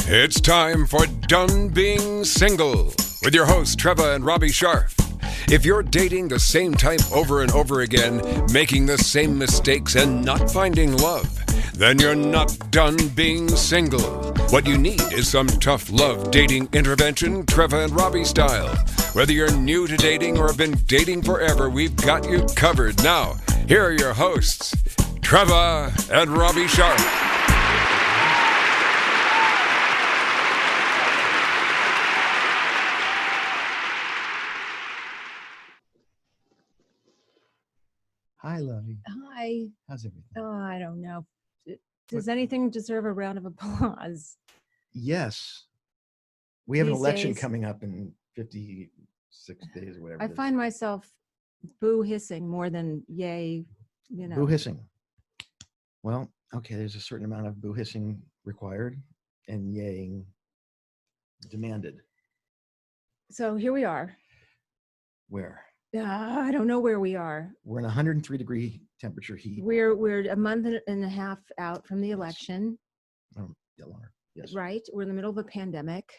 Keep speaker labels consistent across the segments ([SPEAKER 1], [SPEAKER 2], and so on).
[SPEAKER 1] It's time for Done Being Single with your hosts, Trevor and Robbie Sharf. If you're dating the same type over and over again, making the same mistakes and not finding love, then you're not done being single. What you need is some tough love dating intervention, Trevor and Robbie style. Whether you're new to dating or have been dating forever, we've got you covered. Now, here are your hosts, Trevor and Robbie Sharf.
[SPEAKER 2] Hi, Lovey.
[SPEAKER 3] Hi.
[SPEAKER 2] How's everything?
[SPEAKER 3] Oh, I don't know. Does anything deserve a round of applause?
[SPEAKER 2] Yes. We have an
[SPEAKER 3] These
[SPEAKER 2] election
[SPEAKER 3] days-
[SPEAKER 2] coming up in 56 days or whatever.
[SPEAKER 3] I
[SPEAKER 2] it is.
[SPEAKER 3] find myself boo hissing more than yay,
[SPEAKER 2] Boo hissing. Well, okay, there's a certain amount of boo hissing required and yaying demanded.
[SPEAKER 3] So here we are.
[SPEAKER 2] Where?
[SPEAKER 3] I don't know where we are.
[SPEAKER 2] We're in 103-degree temperature heat.
[SPEAKER 3] We're a month and a half out from the election,
[SPEAKER 2] Yeah, longer. Yes.
[SPEAKER 3] right? We're in the middle of a pandemic.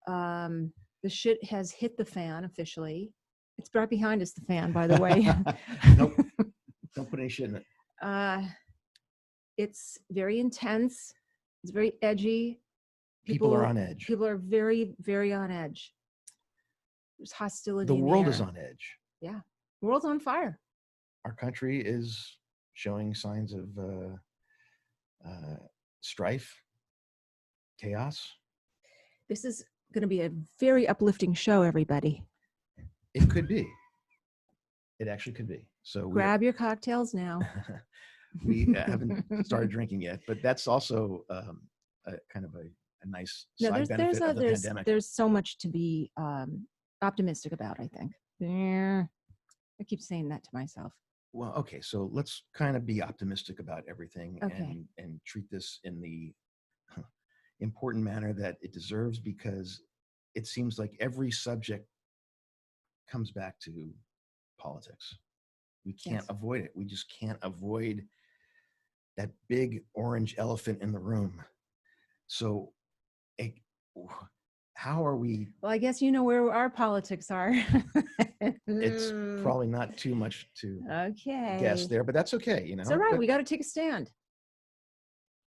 [SPEAKER 3] The shit has hit the fan officially. It's right behind us, the fan, by the way.
[SPEAKER 2] Nope. Don't put any shit in it.
[SPEAKER 3] It's very intense. It's very edgy.
[SPEAKER 2] People are on edge.
[SPEAKER 3] People are very, very on edge. There's hostility.
[SPEAKER 2] The
[SPEAKER 3] in
[SPEAKER 2] world
[SPEAKER 3] air.
[SPEAKER 2] is on edge.
[SPEAKER 3] Yeah, the world's on fire.
[SPEAKER 2] Our country is showing signs of strife, chaos.
[SPEAKER 3] This is going to be a very uplifting show, everybody.
[SPEAKER 2] It could be. It actually could be. So
[SPEAKER 3] Grab your cocktails now.
[SPEAKER 2] we haven't started drinking yet, but that's also a kind of a nice side benefit of the pandemic.
[SPEAKER 3] There's so much to be optimistic about, I think. Yeah. I keep saying that to myself.
[SPEAKER 2] Well, okay, so let's kind of be optimistic about everything
[SPEAKER 3] Okay.
[SPEAKER 2] and treat this in the important manner that it deserves, because it seems like every subject comes back to politics. We can't
[SPEAKER 3] Yes.
[SPEAKER 2] avoid it. We just can't avoid that big orange elephant in the room. So how are we?
[SPEAKER 3] Well, I guess you know where our politics are.
[SPEAKER 2] It's probably not too much to
[SPEAKER 3] okay.
[SPEAKER 2] guess there, but that's okay. You know,
[SPEAKER 3] It's all right.
[SPEAKER 2] But-
[SPEAKER 3] We got to take a stand.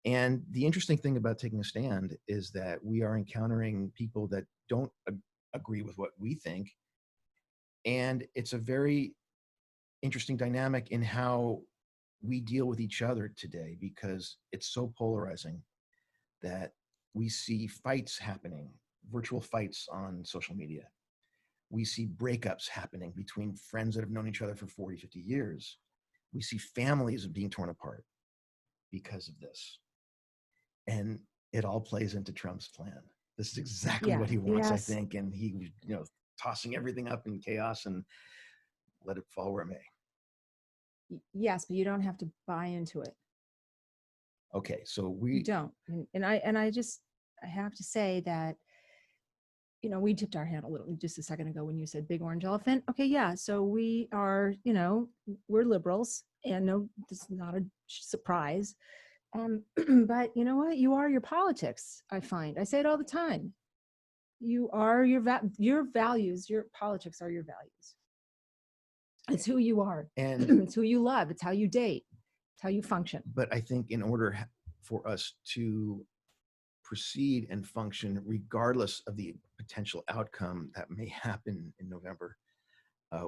[SPEAKER 2] And the interesting thing about taking a stand is that we are encountering people that don't agree with what we think. And it's a very interesting dynamic in how we deal with each other today, because it's so polarizing that we see fights happening, virtual fights on social media. We see breakups happening between friends that have known each other for 40, 50 years. We see families being torn apart because of this. And it all plays into Trump's plan. This is exactly what he wants,
[SPEAKER 3] yes.
[SPEAKER 2] I think. And he, tossing everything up in chaos and let it fall where it may.
[SPEAKER 3] Yes, but you don't have to buy into it.
[SPEAKER 2] Okay, so
[SPEAKER 3] You don't. And I have to say that, we tipped our hand a little just a second ago when you said big orange elephant. Okay, yeah. So we are, we're liberals, and no, this is not a surprise. But you know what? You are your politics, I find. I say it all the time. You are your values, your politics are your values. It's who you are.
[SPEAKER 2] And
[SPEAKER 3] it's who you love. It's how you date. It's how you function.
[SPEAKER 2] But I think in order for us to proceed and function regardless of the potential outcome that may happen in November,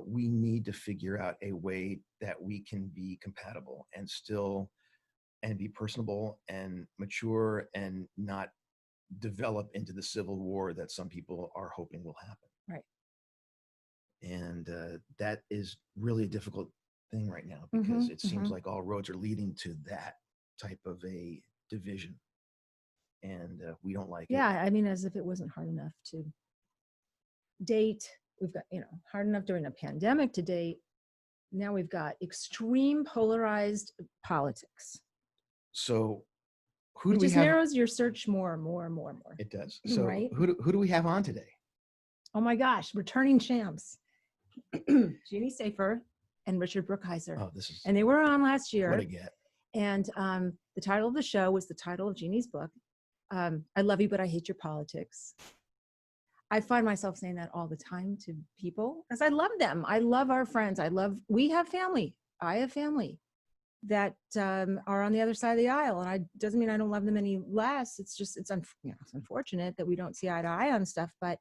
[SPEAKER 2] we need to figure out a way that we can be compatible and be personable and mature and not develop into the civil war that some people are hoping will happen.
[SPEAKER 3] Right.
[SPEAKER 2] And that is really a difficult thing right now, because it seems like all roads are leading to that type of a division. And we don't like it.
[SPEAKER 3] Yeah, I mean, as if it wasn't hard enough to date. We've got, hard enough during a pandemic to date. Now we've got extreme polarized politics.
[SPEAKER 2] So who
[SPEAKER 3] It
[SPEAKER 2] do we
[SPEAKER 3] just
[SPEAKER 2] have?
[SPEAKER 3] narrows your search more and more and more and more.
[SPEAKER 2] It does. So
[SPEAKER 3] Right?
[SPEAKER 2] who do we have on today?
[SPEAKER 3] Oh my gosh, returning champs. Jeanne Safer and Richard Brookhiser.
[SPEAKER 2] Oh, this is
[SPEAKER 3] And they were on last year.
[SPEAKER 2] what I get.
[SPEAKER 3] And the title of the show was the title of Jeanne's book, I love you, but I hate your politics. I find myself saying that all the time to people because I love them. I love our friends. We have family. I have family that are on the other side of the aisle. And I doesn't mean I don't love them any less. It's just, it's unfortunate that we don't see eye to eye on stuff, but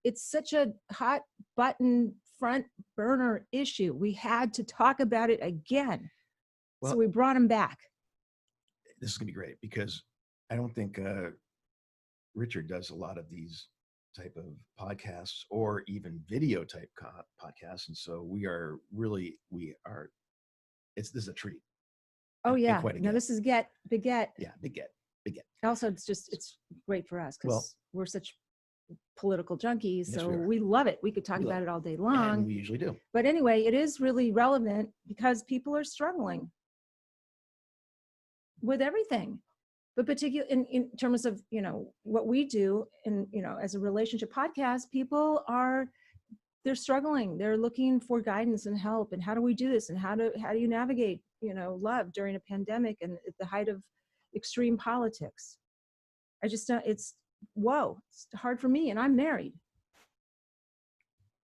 [SPEAKER 3] it's such a hot button front burner issue. We had to talk about it again. So we brought him back.
[SPEAKER 2] This is gonna be great because I don't think Richard does a lot of these type of podcasts or even video type podcasts. And so this is a treat.
[SPEAKER 3] Oh yeah.
[SPEAKER 2] Quite a
[SPEAKER 3] No,
[SPEAKER 2] get.
[SPEAKER 3] this is big get.
[SPEAKER 2] Yeah, big get.
[SPEAKER 3] Also, it's great for us because we're such political junkies.
[SPEAKER 2] Yes,
[SPEAKER 3] So
[SPEAKER 2] we
[SPEAKER 3] we love it. We could talk about it all day long.
[SPEAKER 2] And we usually do.
[SPEAKER 3] But anyway, it is really relevant because people are struggling with everything. But particularly in terms of, what we do as a relationship podcast, they're struggling. They're looking for guidance and help. And how do we do this? And how do you navigate, love during a pandemic and at the height of extreme politics? I just don't, it's hard for me. And I'm married.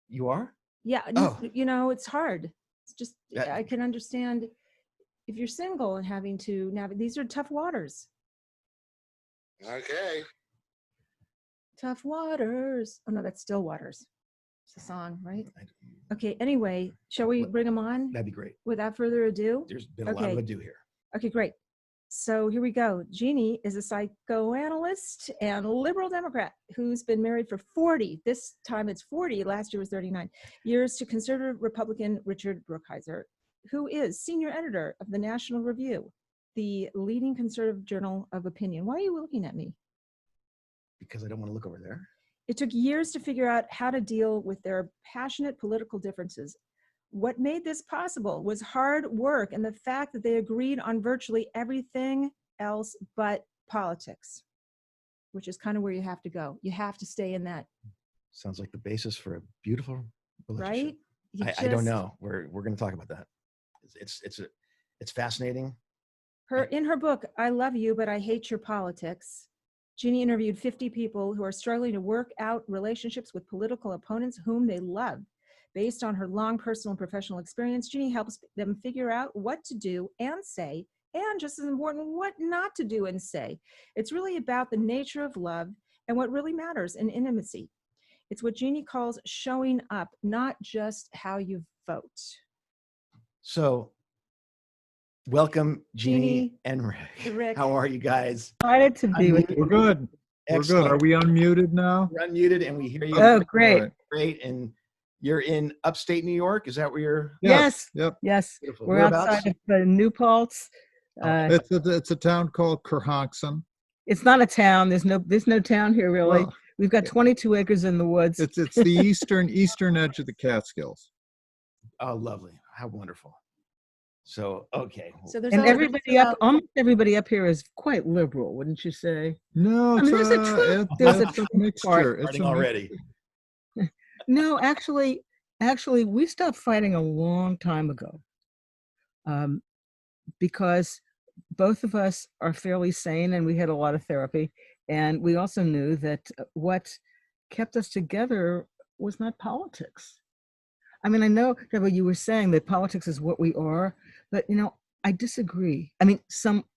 [SPEAKER 2] You are?
[SPEAKER 3] Yeah.
[SPEAKER 2] Oh.
[SPEAKER 3] It's hard. It's just, I can understand if you're single and having to navigate, these are tough waters.
[SPEAKER 4] Okay.
[SPEAKER 3] Tough waters. Oh no, that's Still Waters. It's a song, right? Okay. Anyway, shall we bring him on?
[SPEAKER 2] That'd be great.
[SPEAKER 3] Without further ado.
[SPEAKER 2] There's been a lot of ado here.
[SPEAKER 3] Okay, great. So here we go. Jeanne is a psychoanalyst and liberal Democrat who's been married for 40. This time it's 40. Last year was 39 years to conservative Republican Richard Brookhiser, who is senior editor of the National Review, the leading conservative journal of opinion. Why are you looking at me?
[SPEAKER 2] Because I don't want to look over there.
[SPEAKER 3] It took years to figure out how to deal with their passionate political differences. What made this possible was hard work and the fact that they agreed on virtually everything else but politics, which is kind of where you have to go. You have to stay in that.
[SPEAKER 2] Sounds like the basis for a beautiful relationship.
[SPEAKER 3] Right?
[SPEAKER 2] I don't know. We're going to talk about that. It's fascinating.
[SPEAKER 3] In her book, I Love You, But I Hate Your Politics, Jeanne interviewed 50 people who are struggling to work out relationships with political opponents whom they love. Based on her long personal and professional experience, Jeanne helps them figure out what to do and say, and just as important, what not to do and say. It's really about the nature of love and what really matters in intimacy. It's what Jeanne calls showing up, not just how you vote.
[SPEAKER 2] So, welcome, Jeanne and Rick. How are you guys?
[SPEAKER 5] Excited to be with you.
[SPEAKER 6] We're good.
[SPEAKER 2] Excellent.
[SPEAKER 6] We're good. Are we unmuted now?
[SPEAKER 2] We're unmuted and we hear you.
[SPEAKER 5] Oh, great.
[SPEAKER 6] Right.
[SPEAKER 2] Great. And you're in upstate New York. Is that where you're?
[SPEAKER 5] Yes.
[SPEAKER 6] Yep.
[SPEAKER 5] Yes.
[SPEAKER 2] Beautiful.
[SPEAKER 5] We're
[SPEAKER 2] Whereabouts?
[SPEAKER 5] outside of New Paltz.
[SPEAKER 6] It's a town called Kerhonkson.
[SPEAKER 5] It's not a town. There's no town here really.
[SPEAKER 6] Well,
[SPEAKER 5] We've got 22 acres in the woods.
[SPEAKER 6] it's the eastern edge of the Catskills.
[SPEAKER 2] Oh, lovely. How wonderful. So, okay.
[SPEAKER 3] So there's
[SPEAKER 5] And
[SPEAKER 3] always
[SPEAKER 5] everybody almost everybody up here is quite liberal, wouldn't you say?
[SPEAKER 6] No,
[SPEAKER 5] I mean, there's a truth. There's a
[SPEAKER 6] it's
[SPEAKER 5] truth
[SPEAKER 6] mixture.
[SPEAKER 5] part.
[SPEAKER 6] It's
[SPEAKER 2] Starting already.
[SPEAKER 5] No, actually, we stopped fighting a long time ago, because both of us are fairly sane and we had a lot of therapy. And we also knew that what kept us together was not politics. I mean, I know, Deborah, you were saying that politics is what we are, but, I disagree. I mean,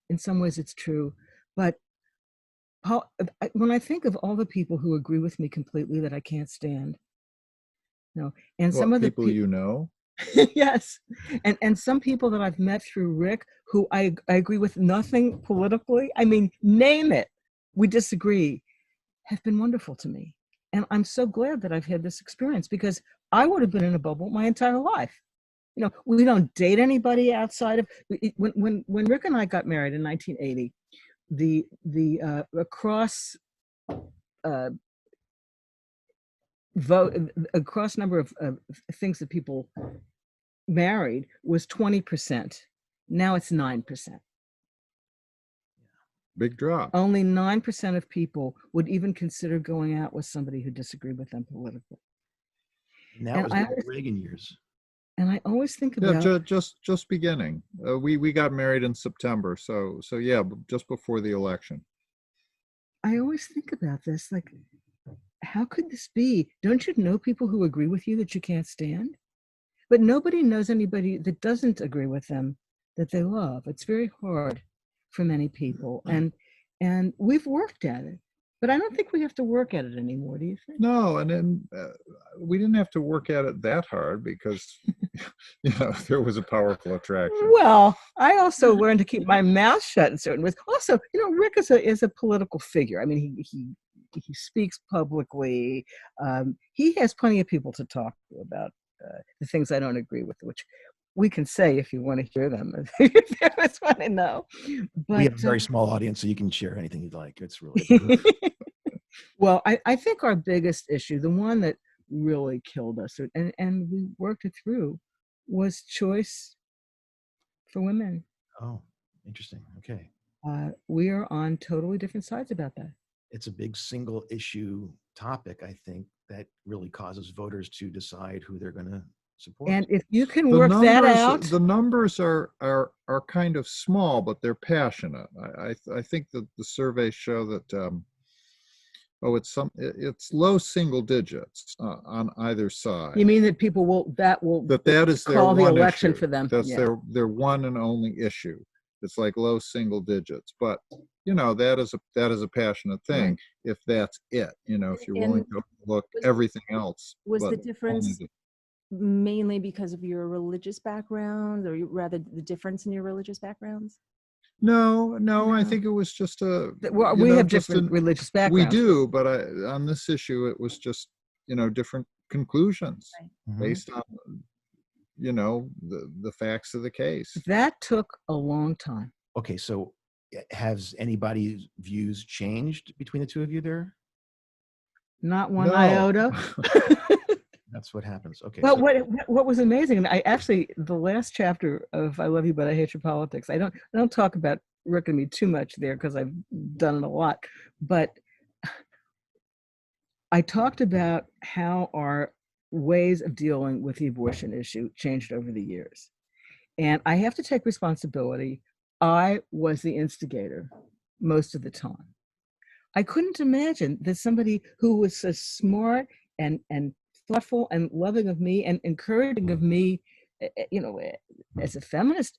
[SPEAKER 5] in some ways it's true, but when I think of all the people who agree with me completely that I can't stand, and some of the
[SPEAKER 6] people you know.
[SPEAKER 5] Yes, and some people that I've met through Rick who I agree with nothing politically. I mean, name it, we disagree, have been wonderful to me, and I'm so glad that I've had this experience because I would have been in a bubble my entire life. We don't date anybody outside of when Rick and I got married in 1980. The across number of things that people married was 20%. Now it's 9%.
[SPEAKER 6] Big drop.
[SPEAKER 5] Only 9% of people would even consider going out with somebody who disagreed with them politically.
[SPEAKER 2] And that was the Reagan years.
[SPEAKER 5] And I always think about
[SPEAKER 6] just beginning. We got married in September, so yeah, just before the election.
[SPEAKER 5] I always think about this, like, how could this be? Don't you know people who agree with you that you can't stand? But nobody knows anybody that doesn't agree with them that they love. It's very hard for many people, and we've worked at it. But I don't think we have to work at it anymore. Do you think?
[SPEAKER 6] No, and then we didn't have to work at it that hard because, there was a powerful attraction.
[SPEAKER 5] Well, I also learned to keep my mouth shut in certain ways. Also, Rick is a political figure. I mean, he speaks publicly. He has plenty of people to talk to about the things I don't agree with, which we can say if you want to hear them. It's want to know. But
[SPEAKER 2] We have a very small audience, so you can share anything you'd like. It's really
[SPEAKER 5] well, I think our biggest issue, the one that really killed us, and we worked it through, was choice for women.
[SPEAKER 2] Oh, interesting. Okay.
[SPEAKER 5] We are on totally different sides about that.
[SPEAKER 2] It's a big single issue topic, I think, that really causes voters to decide who they're going to support.
[SPEAKER 5] And if you can work that out,
[SPEAKER 6] the numbers are kind of small, but they're passionate. I think that the surveys show that it's low single digits on either side.
[SPEAKER 5] you mean that people that
[SPEAKER 6] is their
[SPEAKER 5] call the
[SPEAKER 6] one
[SPEAKER 5] election
[SPEAKER 6] issue.
[SPEAKER 5] for them?
[SPEAKER 6] That's
[SPEAKER 5] Yeah.
[SPEAKER 6] their one and only issue. It's like low single digits, but that is a passionate thing.
[SPEAKER 5] Right.
[SPEAKER 6] If that's it, if you're
[SPEAKER 3] And
[SPEAKER 6] willing to look
[SPEAKER 3] was-
[SPEAKER 6] everything else.
[SPEAKER 3] Was the
[SPEAKER 6] but
[SPEAKER 3] difference
[SPEAKER 6] only
[SPEAKER 3] mainly because of your religious background, or rather the difference in your religious backgrounds?
[SPEAKER 6] No, I
[SPEAKER 5] No.
[SPEAKER 6] think it was just
[SPEAKER 5] Well, we have different religious backgrounds.
[SPEAKER 6] We do, but on this issue, it was just different conclusions
[SPEAKER 3] Right.
[SPEAKER 2] Mhm.
[SPEAKER 6] based on the facts of the case.
[SPEAKER 5] That took a long time.
[SPEAKER 2] Okay, so has anybody's views changed between the two of you there?
[SPEAKER 5] Not one
[SPEAKER 6] No.
[SPEAKER 5] iota.
[SPEAKER 2] That's what happens. Okay.
[SPEAKER 5] But
[SPEAKER 2] so-
[SPEAKER 5] what was amazing, and I actually, the last chapter of I Love You But I Hate Your Politics, I don't talk about Rick and me too much there because I've done it a lot, but I talked about how our ways of dealing with the abortion issue changed over the years. And I have to take responsibility. I was the instigator most of the time. I couldn't imagine that somebody who was so smart and thoughtful and loving of me and encouraging of me, as a feminist,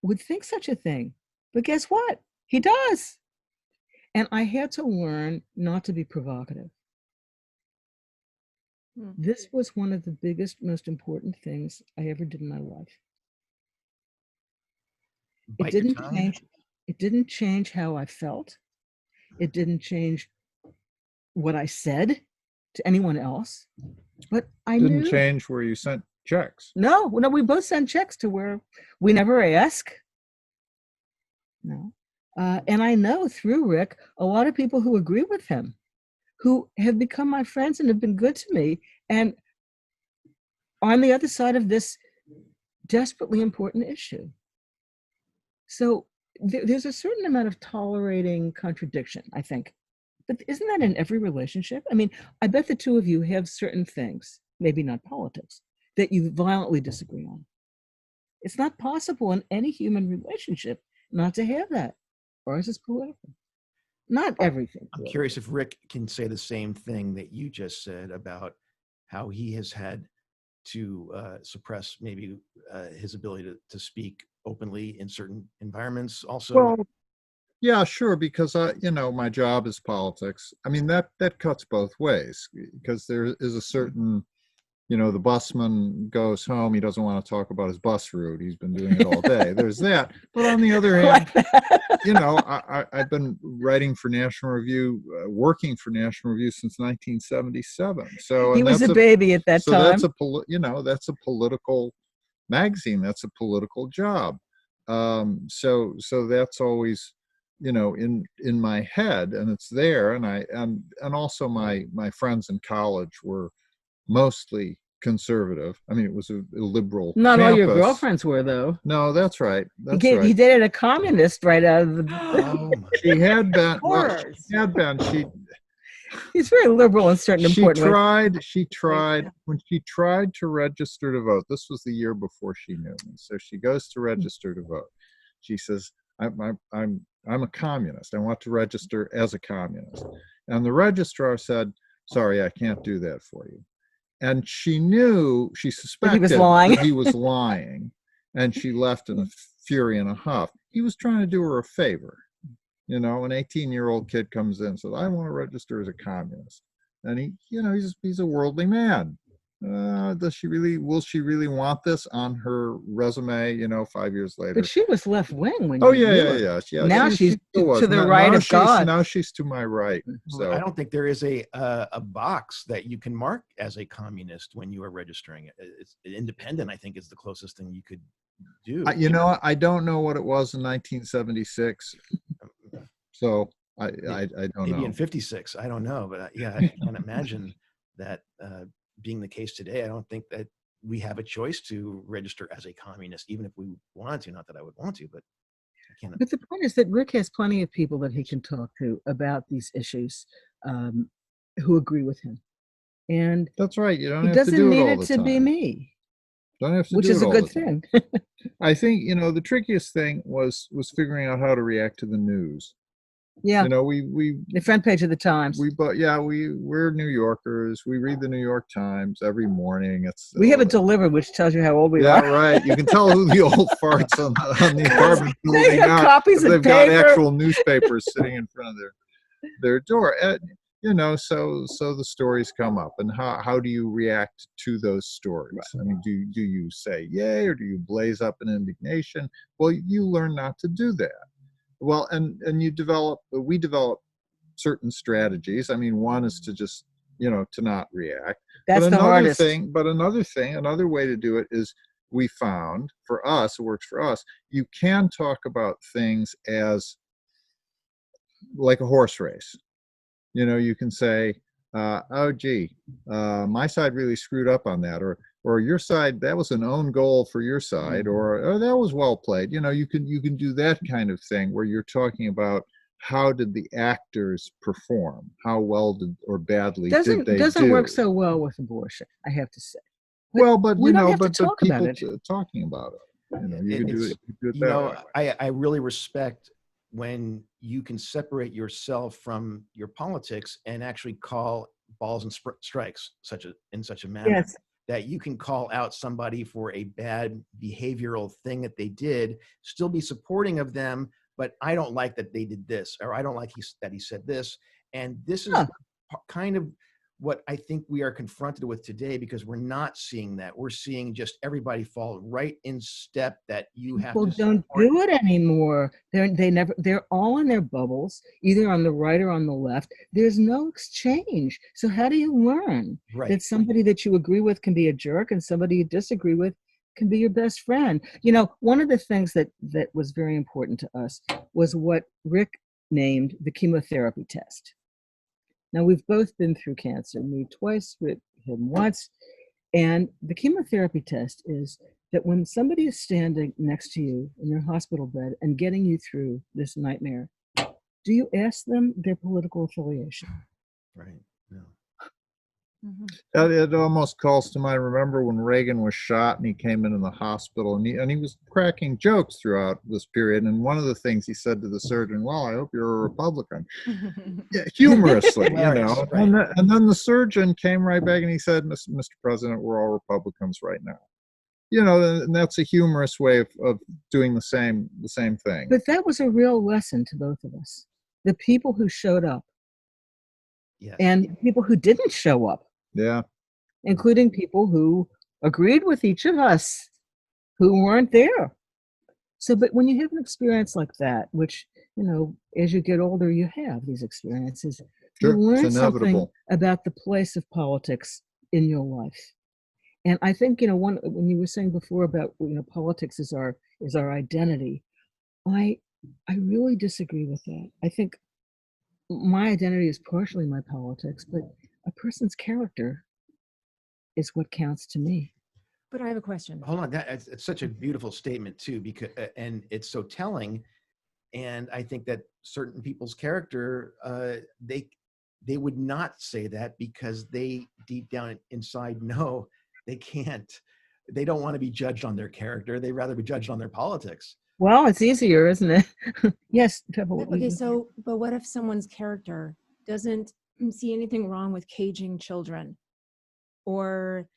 [SPEAKER 5] would think such a thing. But guess what? He does. And I had to learn not to be provocative. This was one of the biggest, most important things I ever did in my life.
[SPEAKER 2] Bite your tongue?
[SPEAKER 5] It didn't change how I felt. It didn't change what I said to anyone else. But I
[SPEAKER 6] Didn't
[SPEAKER 5] knew.
[SPEAKER 6] change where you sent checks.
[SPEAKER 5] No, we both sent checks to where we never ask. No. And I know through Rick, a lot of people who agree with him, who have become my friends and have been good to me, and on the other side of this desperately important issue. So there's a certain amount of tolerating contradiction, I think. But isn't that in every relationship? I mean, I bet the two of you have certain things, maybe not politics, that you violently disagree on. It's not possible in any human relationship not to have that. Ours is political. Not everything.
[SPEAKER 2] I'm curious if Rick can say the same thing that you just said about how he has had to suppress maybe his ability to speak openly in certain environments also.
[SPEAKER 6] Well, yeah, sure, because my job is politics. I mean, that cuts both ways, because there is a certain, the busman goes home, he doesn't want to talk about his bus route. He's been doing it all day. There's that. But on the other hand, I've been writing for National Review, working for National Review since 1977. So
[SPEAKER 5] he was a baby at that time.
[SPEAKER 6] That's a political magazine. That's a political job. So that's always, in my head, and it's there. And also my friends in college were mostly conservative. I mean, it was a liberal
[SPEAKER 5] Not
[SPEAKER 6] campus.
[SPEAKER 5] all your girlfriends were, though.
[SPEAKER 6] No, that's right.
[SPEAKER 5] He dated a communist right out of the.
[SPEAKER 2] Oh, my.
[SPEAKER 6] She had been.
[SPEAKER 3] Horrors.
[SPEAKER 6] She had been.
[SPEAKER 5] He's very liberal in certain important ways.
[SPEAKER 6] She tried when she tried to register to vote. This was the year before she knew me. So she goes to register to vote. She says, I'm I'm a communist. I want to register as a communist. And the registrar said, sorry, I can't do that for you. And she knew, she suspected
[SPEAKER 5] he was lying.
[SPEAKER 6] that he was lying. And she left in a fury and a huff. He was trying to do her a favor. You know, an 18-year-old kid comes in and says, I want to register as a communist. And he, you know, he's a worldly man. Will she really want this on her resume, you know, 5 years later?
[SPEAKER 5] But she was left wing when
[SPEAKER 6] Oh,
[SPEAKER 5] you
[SPEAKER 6] yeah,
[SPEAKER 5] knew
[SPEAKER 6] yeah,
[SPEAKER 5] her.
[SPEAKER 6] yeah.
[SPEAKER 5] Now she's
[SPEAKER 6] still was.
[SPEAKER 5] to the
[SPEAKER 6] Now-
[SPEAKER 5] right
[SPEAKER 6] now
[SPEAKER 5] of
[SPEAKER 6] she's-
[SPEAKER 5] God.
[SPEAKER 6] Now she's to my right.
[SPEAKER 2] Well, I
[SPEAKER 6] So,
[SPEAKER 2] don't think there is a box that you can mark as a communist when you are registering it. It's independent, I think, is the closest thing you could do.
[SPEAKER 6] you know, I don't know what it was in 1976. So I don't
[SPEAKER 2] Maybe
[SPEAKER 6] know.
[SPEAKER 2] in 56, I don't know, but yeah, I can't imagine that being the case today. I don't think that we have a choice to register as a communist, even if we wanted to. Not that I would want to, but I can't.
[SPEAKER 5] But the point is that Rick has plenty of people that he can talk to about these issues who agree with him. And
[SPEAKER 6] That's right. You don't
[SPEAKER 5] he
[SPEAKER 6] have to
[SPEAKER 5] doesn't
[SPEAKER 6] do it
[SPEAKER 5] need
[SPEAKER 6] all
[SPEAKER 5] it
[SPEAKER 6] the
[SPEAKER 5] to be
[SPEAKER 6] time.
[SPEAKER 5] me,
[SPEAKER 6] Don't have to
[SPEAKER 5] which
[SPEAKER 6] do
[SPEAKER 5] is
[SPEAKER 6] it
[SPEAKER 5] a
[SPEAKER 6] all
[SPEAKER 5] good
[SPEAKER 6] the time.
[SPEAKER 5] thing.
[SPEAKER 6] I think, you know, the trickiest thing was figuring out how to react to the news.
[SPEAKER 5] Yeah,
[SPEAKER 6] You know, we
[SPEAKER 5] the front page of the Times.
[SPEAKER 6] we're New Yorkers. We read the New York Times every morning.
[SPEAKER 5] We have it delivered, which tells you how old we
[SPEAKER 6] Yeah,
[SPEAKER 5] are.
[SPEAKER 6] right. You can tell who the old farts on the apartment
[SPEAKER 5] They
[SPEAKER 6] building
[SPEAKER 5] have
[SPEAKER 6] are.
[SPEAKER 5] copies of
[SPEAKER 6] They've got
[SPEAKER 5] paper.
[SPEAKER 6] actual newspapers sitting in front of their door. And, you know, so the stories come up, and how do you react to those stories? I mean, do you say yay, or do you blaze up in indignation? Well, you learn not to do that. Well, and we develop certain strategies. I mean, one is to just, you know, to not react.
[SPEAKER 5] That's the hardest.
[SPEAKER 6] Another way to do it is, we found, for us, it works for us, you can talk about things as like a horse race. You know, you can say, oh, gee, my side really screwed up on that, or your side, that was an own goal for your side, or oh, that was well played. You know, you can do that kind of thing where you're talking about how did the actors perform, how well did or badly did they
[SPEAKER 5] doesn't
[SPEAKER 6] do.
[SPEAKER 5] work so well with abortion, I have to say.
[SPEAKER 6] Well, but
[SPEAKER 5] we
[SPEAKER 6] you
[SPEAKER 5] don't
[SPEAKER 6] know,
[SPEAKER 5] have to
[SPEAKER 6] but
[SPEAKER 5] talk about
[SPEAKER 6] people
[SPEAKER 5] it.
[SPEAKER 6] talking about it. You know, you can do
[SPEAKER 2] It's-
[SPEAKER 6] it. You can do it
[SPEAKER 2] You
[SPEAKER 6] that
[SPEAKER 2] know,
[SPEAKER 6] way.
[SPEAKER 2] I really respect when you can separate yourself from your politics and actually call balls and strikes in such a manner
[SPEAKER 5] Yes.
[SPEAKER 2] that you can call out somebody for a bad behavioral thing that they did, still be supporting of them, but I don't like that they did this, or I don't like that he said this. And this is
[SPEAKER 5] Huh.
[SPEAKER 2] kind of what I think we are confronted with today, because we're not seeing that. We're seeing just everybody fall right in step, that you have
[SPEAKER 5] People
[SPEAKER 2] to
[SPEAKER 5] don't
[SPEAKER 2] support.
[SPEAKER 5] do it anymore. They're all in their bubbles, either on the right or on the left. There's no exchange. So how do you learn
[SPEAKER 2] Right.
[SPEAKER 5] that somebody that you agree with can be a jerk and somebody you disagree with can be your best friend? You know, one of the things that was very important to us was what Rick named the chemotherapy test. Now, we've both been through cancer, me twice, Rick him once. And the chemotherapy test is that when somebody is standing next to you in your hospital bed and getting you through this nightmare, do you ask them their political affiliation?
[SPEAKER 2] Right. No.
[SPEAKER 6] It almost calls to mind. Remember when Reagan was shot and he came into the hospital, and he was cracking jokes throughout this period. And one of the things he said to the surgeon, "Well, I hope you're a Republican," yeah, humorously, you
[SPEAKER 2] Hilarious,
[SPEAKER 6] know.
[SPEAKER 2] right.
[SPEAKER 6] And then the surgeon came right back and he said, "Mr. President, we're all Republicans right now." You know, and that's a humorous way of doing the same thing.
[SPEAKER 5] But that was a real lesson to both of us. The people who showed up
[SPEAKER 2] Yes.
[SPEAKER 5] and people who didn't show up,
[SPEAKER 6] Yeah.
[SPEAKER 5] including people who agreed with each of us who weren't there. So, but when you have an experience like that, which, you know, as you get older, you have these experiences,
[SPEAKER 6] Sure,
[SPEAKER 5] you learn
[SPEAKER 6] it's
[SPEAKER 5] something
[SPEAKER 6] inevitable.
[SPEAKER 5] about the place of politics in your life. And I think, you know, when you were saying before about, you know, politics is our identity, I really disagree with that. I think my identity is partially my politics, but a person's character is what counts to me.
[SPEAKER 3] But I have a question.
[SPEAKER 2] Hold on, it's such a beautiful statement too, because and it's so telling. And I think that certain people's character, they would not say that, because they deep down inside know they can't. They don't want to be judged on their character. They'd rather be judged on their politics.
[SPEAKER 5] Well, it's easier, isn't it? Yes, Trevor, what
[SPEAKER 3] Okay,
[SPEAKER 5] you-
[SPEAKER 3] so, but what if someone's character doesn't see anything wrong with caging children or,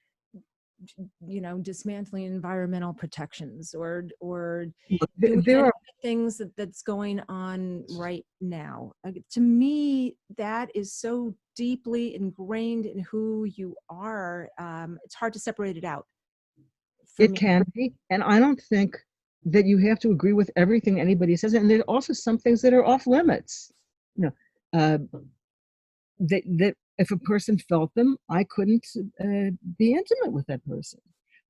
[SPEAKER 3] dismantling environmental protections or
[SPEAKER 5] Look,
[SPEAKER 3] doing
[SPEAKER 5] there
[SPEAKER 3] any
[SPEAKER 5] are
[SPEAKER 3] of the things that's going on right now? To me, that is so deeply ingrained in who you are. It's hard to separate it out for
[SPEAKER 5] It
[SPEAKER 3] me.
[SPEAKER 5] can be, and I don't think that you have to agree with everything anybody says. And there are also some things that are off limits. You know, uh, that if a person felt them, I couldn't be intimate with that person.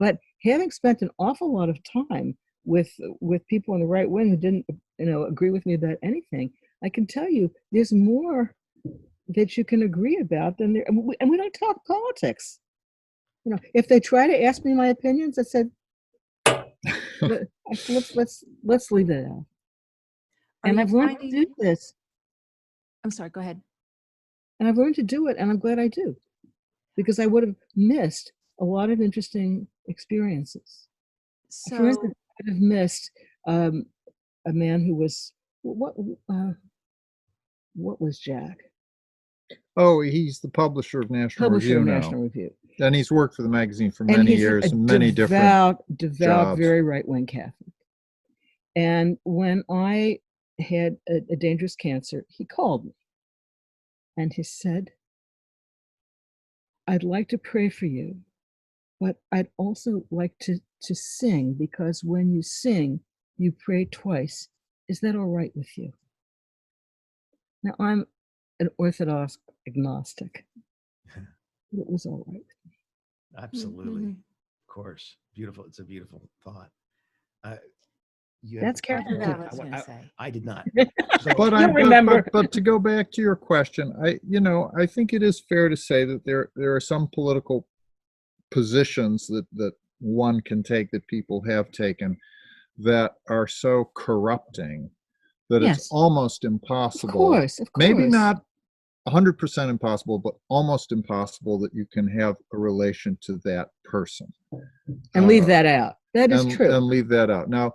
[SPEAKER 5] But having spent an awful lot of time with people on the right wing who didn't, agree with me about anything, I can tell you there's more that you can agree about than there. And we don't talk politics. If they try to ask me my opinions, I said, let's leave that out.
[SPEAKER 3] Are
[SPEAKER 5] And
[SPEAKER 3] you
[SPEAKER 5] I've learned to
[SPEAKER 3] finding-
[SPEAKER 5] do this,
[SPEAKER 3] I'm sorry, go ahead.
[SPEAKER 5] and I've learned to do it, and I'm glad I do, because I would have missed a lot of interesting experiences. For
[SPEAKER 3] So,
[SPEAKER 5] instance, I would have missed a man who was what was Jack?
[SPEAKER 6] Oh, he's the publisher of National
[SPEAKER 5] Publisher
[SPEAKER 6] Review
[SPEAKER 5] of
[SPEAKER 6] now.
[SPEAKER 5] National Review.
[SPEAKER 6] And he's worked for the magazine for
[SPEAKER 5] And
[SPEAKER 6] many
[SPEAKER 5] he's
[SPEAKER 6] years,
[SPEAKER 5] a
[SPEAKER 6] many different
[SPEAKER 5] devout,
[SPEAKER 6] jobs.
[SPEAKER 5] very right-wing Catholic. And when I had a dangerous cancer, he called me and he said, I'd like to pray for you, but I'd also like to sing, because when you sing, you pray twice. Is that all right with you? Now, I'm an Orthodox agnostic. It was all right.
[SPEAKER 2] Absolutely.
[SPEAKER 3] Mhm.
[SPEAKER 2] Of course. Beautiful. It's a beautiful thought.
[SPEAKER 5] That's
[SPEAKER 3] I
[SPEAKER 5] Catholic.
[SPEAKER 3] forgot what I was going to say.
[SPEAKER 2] I did not.
[SPEAKER 6] But
[SPEAKER 5] You'll remember.
[SPEAKER 6] but to go back to your question, I think it is fair to say that there are some political positions that one can take, that people have taken, that are so corrupting that
[SPEAKER 5] Yes.
[SPEAKER 6] it's almost impossible.
[SPEAKER 5] Of course.
[SPEAKER 6] Maybe not 100% impossible, but almost impossible that you can have a relation to that person.
[SPEAKER 5] And leave that out. That is true.
[SPEAKER 6] And leave that out. Now,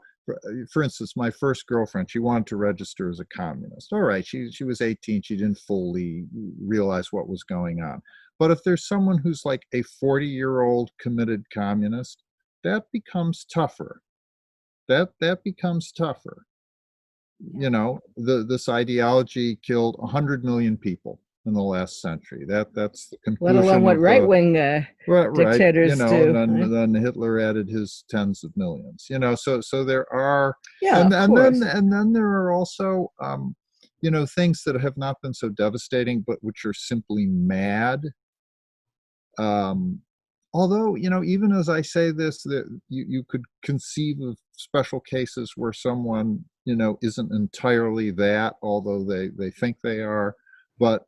[SPEAKER 6] for instance, my first girlfriend, she wanted to register as a communist. All right, she was 18. She didn't fully realize what was going on. But if there's someone who's like a 40-year-old committed communist, that becomes tougher. That becomes tougher. This ideology killed 100 million people in the last century. That's the conclusion.
[SPEAKER 5] Let alone what right-wing dictators do.
[SPEAKER 6] And then Hitler added his tens of millions. So there are,
[SPEAKER 5] and
[SPEAKER 6] then there are also things that have not been so devastating, but which are simply mad. Although, even as I say this, that you could conceive of special cases where someone, isn't entirely that, although they think they are. But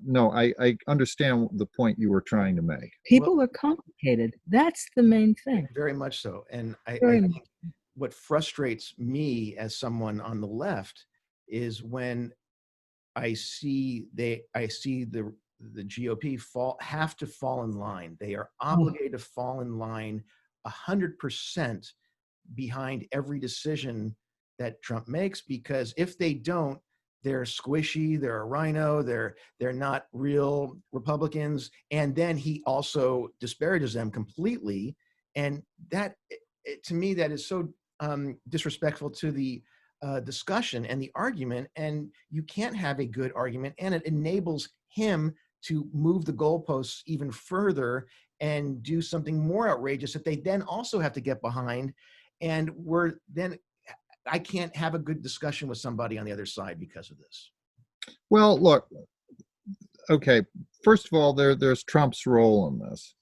[SPEAKER 6] no, I understand the point you were trying to make.
[SPEAKER 5] People are complicated. That's the main thing.
[SPEAKER 2] Very much so. And I think what frustrates me as someone on the left is when I see the GOP have to fall in line. They are obligated to fall in line 100% behind every decision that Trump makes, because if they don't, they're squishy, they're a rhino, they're not real Republicans. And then he also disparages them completely. And that, to me, that is so disrespectful to the discussion and the argument. And you can't have a good argument, and it enables him to move the goalposts even further and do something more outrageous that they then also have to get behind. And I can't have a good discussion with somebody on the other side because of this.
[SPEAKER 6] Well, look, okay, first of all, there's Trump's role in this.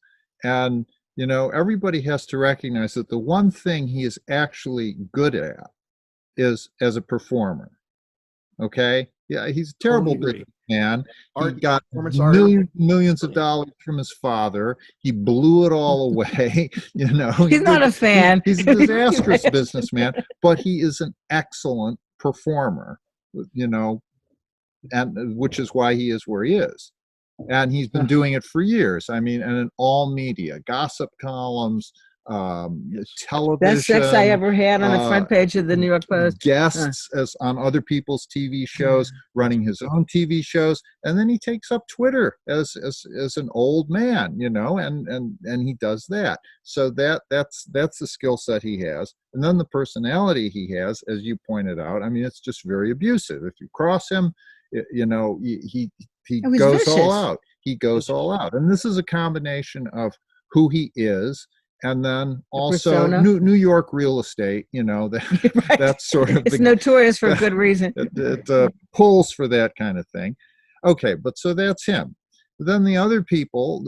[SPEAKER 6] And, everybody has to recognize that the one thing he is actually good at is as a performer. Okay? Yeah, he's a terrible businessman. He got millions of dollars from his father. He blew it all away.
[SPEAKER 5] He's not a fan.
[SPEAKER 6] He's a disastrous businessman, but he is an excellent performer, and which is why he is where he is. And he's been doing it for years. I mean, and in all media, gossip columns, television.
[SPEAKER 5] Best sex I ever had on the front
[SPEAKER 6] uh,
[SPEAKER 5] page of the New York Post.
[SPEAKER 6] Guests as on other people's TV shows, running his own TV shows, and then he takes up Twitter as an old man, and he does that. So that's the skill set he has, and then the personality he has, as you pointed out. I mean, it's just very abusive. If you cross him, he goes
[SPEAKER 5] vicious.
[SPEAKER 6] all out. He goes all out, and this is a combination of who he is. And then also New York real estate, that
[SPEAKER 5] Right.
[SPEAKER 6] that's sort of
[SPEAKER 5] it's notorious for a good reason.
[SPEAKER 6] It pulls for that kind of thing. Okay, but so that's him. Then the other people,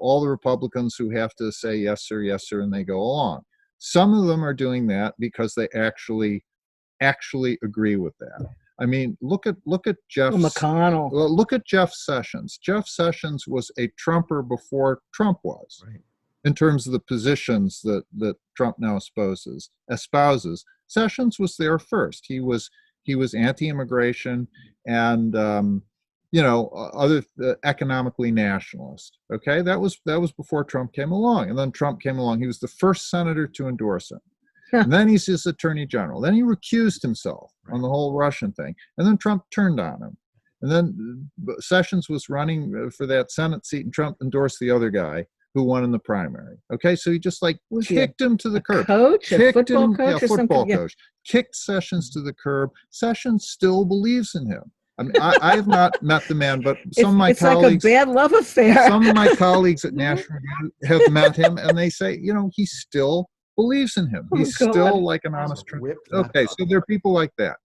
[SPEAKER 6] all the Republicans who have to say yes sir, and they go along. Some of them are doing that because they actually agree with that. I mean, look at Jeff
[SPEAKER 5] McConnell.
[SPEAKER 6] Look at Jeff Sessions. Jeff Sessions was a Trumper before Trump was.
[SPEAKER 2] Right.
[SPEAKER 6] In terms of the positions that Trump now espouses. Sessions was there first. He was anti-immigration and other economically nationalist. Okay, that was before Trump came along, and then Trump came along. He was the first senator to endorse him. And then he's his attorney general. Then he recused himself on the whole Russian thing, and then Trump turned on him. And then Sessions was running for that Senate seat, and Trump endorsed the other guy who won in the primary. Okay, so he just kicked him to the curb.
[SPEAKER 5] Football coach.
[SPEAKER 6] Kicked Sessions to the curb. Sessions still believes in him. I mean, I have not met the man, but some of my colleagues,
[SPEAKER 5] like a bad love affair.
[SPEAKER 6] Some of my colleagues at National Review have met him, and they say, he still believes in him. He's still like an honest Trump. Okay, so there are people like that.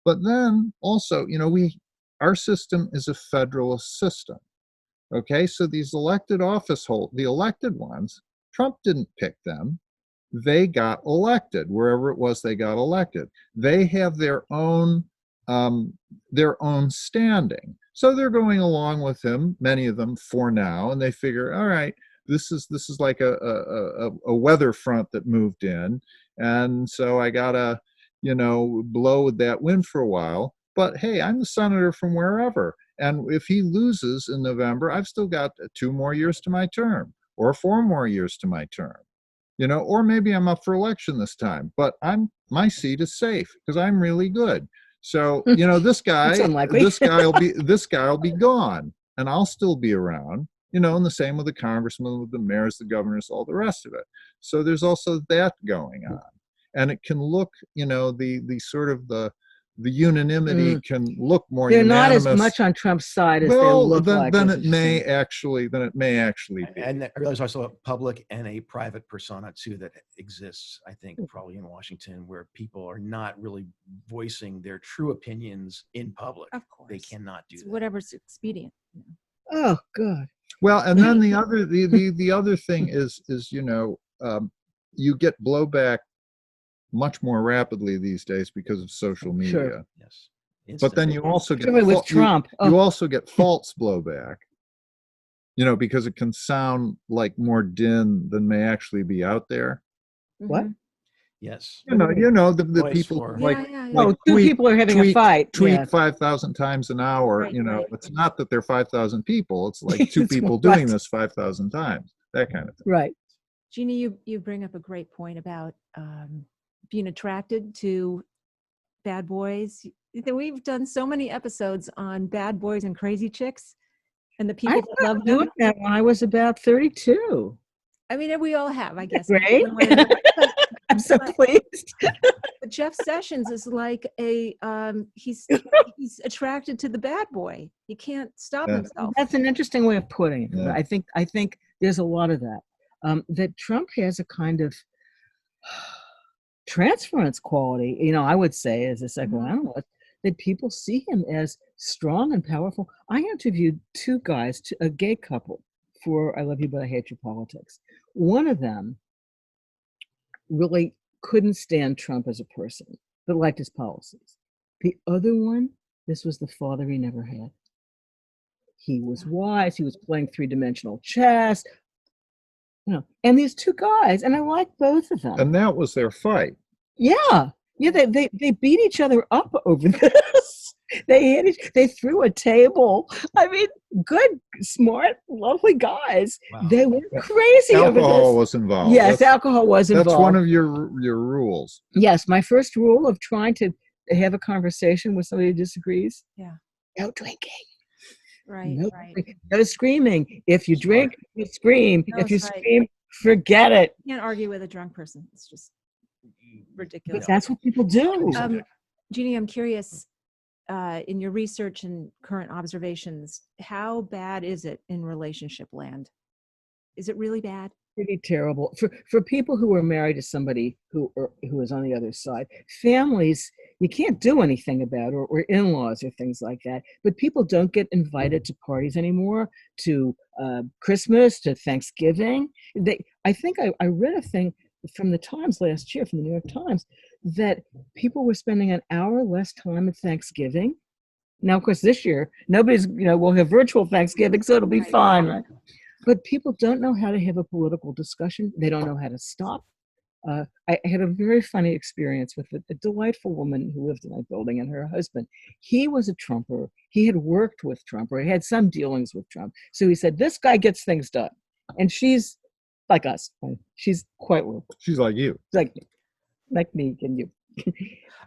[SPEAKER 6] But then also, our system is a federalist system. Okay, so these elected the elected ones, Trump didn't pick them. They got elected wherever it was they got elected. They have their own standing. So they're going along with him, many of them for now, and they figure, all right, this is like a weather front that moved in, and so I gotta, blow with that wind for a while. But hey, I'm the senator from wherever. And if he loses in November, I've still got 2 more years to my term, or 4 more years to my term, or maybe I'm up for election this time, but my seat is safe because I'm really good. So, this guy will be gone, and I'll still be around, and the same with the congressmen, with the mayors, the governors, all the rest of it. So there's also that going on. And it can look, the sort of the unanimity can look more
[SPEAKER 5] They're
[SPEAKER 6] unanimous.
[SPEAKER 5] not as much on Trump's side as they look like.
[SPEAKER 6] Then it may actually be.
[SPEAKER 2] And there's also a public and a private persona too that exists, I think, probably in Washington, where people are not really voicing their true opinions in public.
[SPEAKER 3] Of course.
[SPEAKER 2] They cannot do that.
[SPEAKER 3] Whatever's expedient.
[SPEAKER 5] Oh, God.
[SPEAKER 6] Well, and then the other thing is you get blowback much more rapidly these days because of social media.
[SPEAKER 5] Sure.
[SPEAKER 2] Yes.
[SPEAKER 6] But then you also get
[SPEAKER 5] with Trump.
[SPEAKER 6] You also get false blowback. Because it can sound like more din than may actually be out there.
[SPEAKER 5] What?
[SPEAKER 2] Yes.
[SPEAKER 6] The people
[SPEAKER 5] two people are having a fight.
[SPEAKER 6] Tweet 5,000 times an hour.
[SPEAKER 3] Right.
[SPEAKER 6] It's not that they're 5,000 people. It's like 2 people doing this 5,000 times. That kind of thing.
[SPEAKER 5] Right.
[SPEAKER 3] Jeannie, you bring up a great point about being attracted to bad boys. We've done so many episodes on bad boys and crazy chicks, and the people that love them.
[SPEAKER 5] That when I was about 32.
[SPEAKER 3] I mean, we all have, I guess.
[SPEAKER 5] Right? I'm so pleased.
[SPEAKER 3] But Jeff Sessions is like he's attracted to the bad boy. He can't stop himself.
[SPEAKER 5] That's an interesting way of putting it.
[SPEAKER 6] Yeah.
[SPEAKER 5] I think there's a lot of that. That Trump has a kind of transference quality, I would say as a psychoanalyst, that people see him as strong and powerful. I interviewed 2 guys, a gay couple, for I Love You But I Hate Your Politics. One of them really couldn't stand Trump as a person, but liked his policies. The other one, this was the father he never had. He was wise. He was playing 3-dimensional chess. And these 2 guys, and I like both of them.
[SPEAKER 6] And that was their fight.
[SPEAKER 5] Yeah, they beat each other up over this. They threw a table. I mean, good, smart, lovely guys.
[SPEAKER 2] Wow.
[SPEAKER 5] They went crazy over
[SPEAKER 6] Alcohol
[SPEAKER 5] this.
[SPEAKER 6] was involved.
[SPEAKER 5] Yes, alcohol was involved.
[SPEAKER 6] That's one of your rules.
[SPEAKER 5] Yes, my first rule of trying to have a conversation with somebody who disagrees.
[SPEAKER 3] Yeah.
[SPEAKER 5] No drinking.
[SPEAKER 3] Right.
[SPEAKER 5] No,
[SPEAKER 3] Right.
[SPEAKER 5] no screaming. If you drink, you scream.
[SPEAKER 3] No,
[SPEAKER 5] If you
[SPEAKER 3] it's right.
[SPEAKER 5] scream, forget it.
[SPEAKER 3] You can't argue with a drunk person. It's just ridiculous.
[SPEAKER 5] But that's what people do.
[SPEAKER 3] Jeannie, I'm curious, in your research and current observations, how bad is it in relationship land? Is it really bad?
[SPEAKER 5] Pretty terrible for people who are married to somebody who is on the other side. Families, you can't do anything about, or in-laws or things like that. But people don't get invited to parties anymore, to Christmas, to Thanksgiving. I think I read a thing from the Times last year, from the New York Times, that people were spending an hour less time at Thanksgiving. Now, of course, this year nobody's, we'll have virtual Thanksgiving, so it'll be fine, right? But people don't know how to have a political discussion. They don't know how to stop. I had a very funny experience with a delightful woman who lived in my building, and her husband. He was a Trumper. He had worked with Trump, or he had some dealings with Trump. So he said, this guy gets things done. And she's like us. She's quite liberal.
[SPEAKER 6] She's like you.
[SPEAKER 5] Like me and you.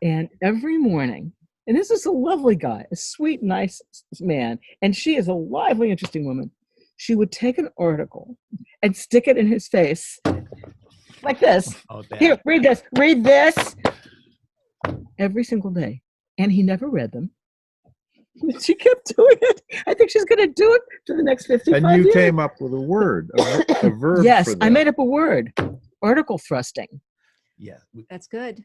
[SPEAKER 5] And every morning, and this is a lovely guy, a sweet, nice man, and she is a lively, interesting woman. She would take an article and stick it in his face like this.
[SPEAKER 2] Oh,
[SPEAKER 5] Here, read this. Every single day. And he never read them. She kept doing it. I think she's going to do it for the next 55
[SPEAKER 6] And you
[SPEAKER 5] years.
[SPEAKER 6] came up with a word, a verb
[SPEAKER 5] Yes,
[SPEAKER 6] for that.
[SPEAKER 5] I made up a word. Article thrusting.
[SPEAKER 2] Yeah.
[SPEAKER 3] That's good.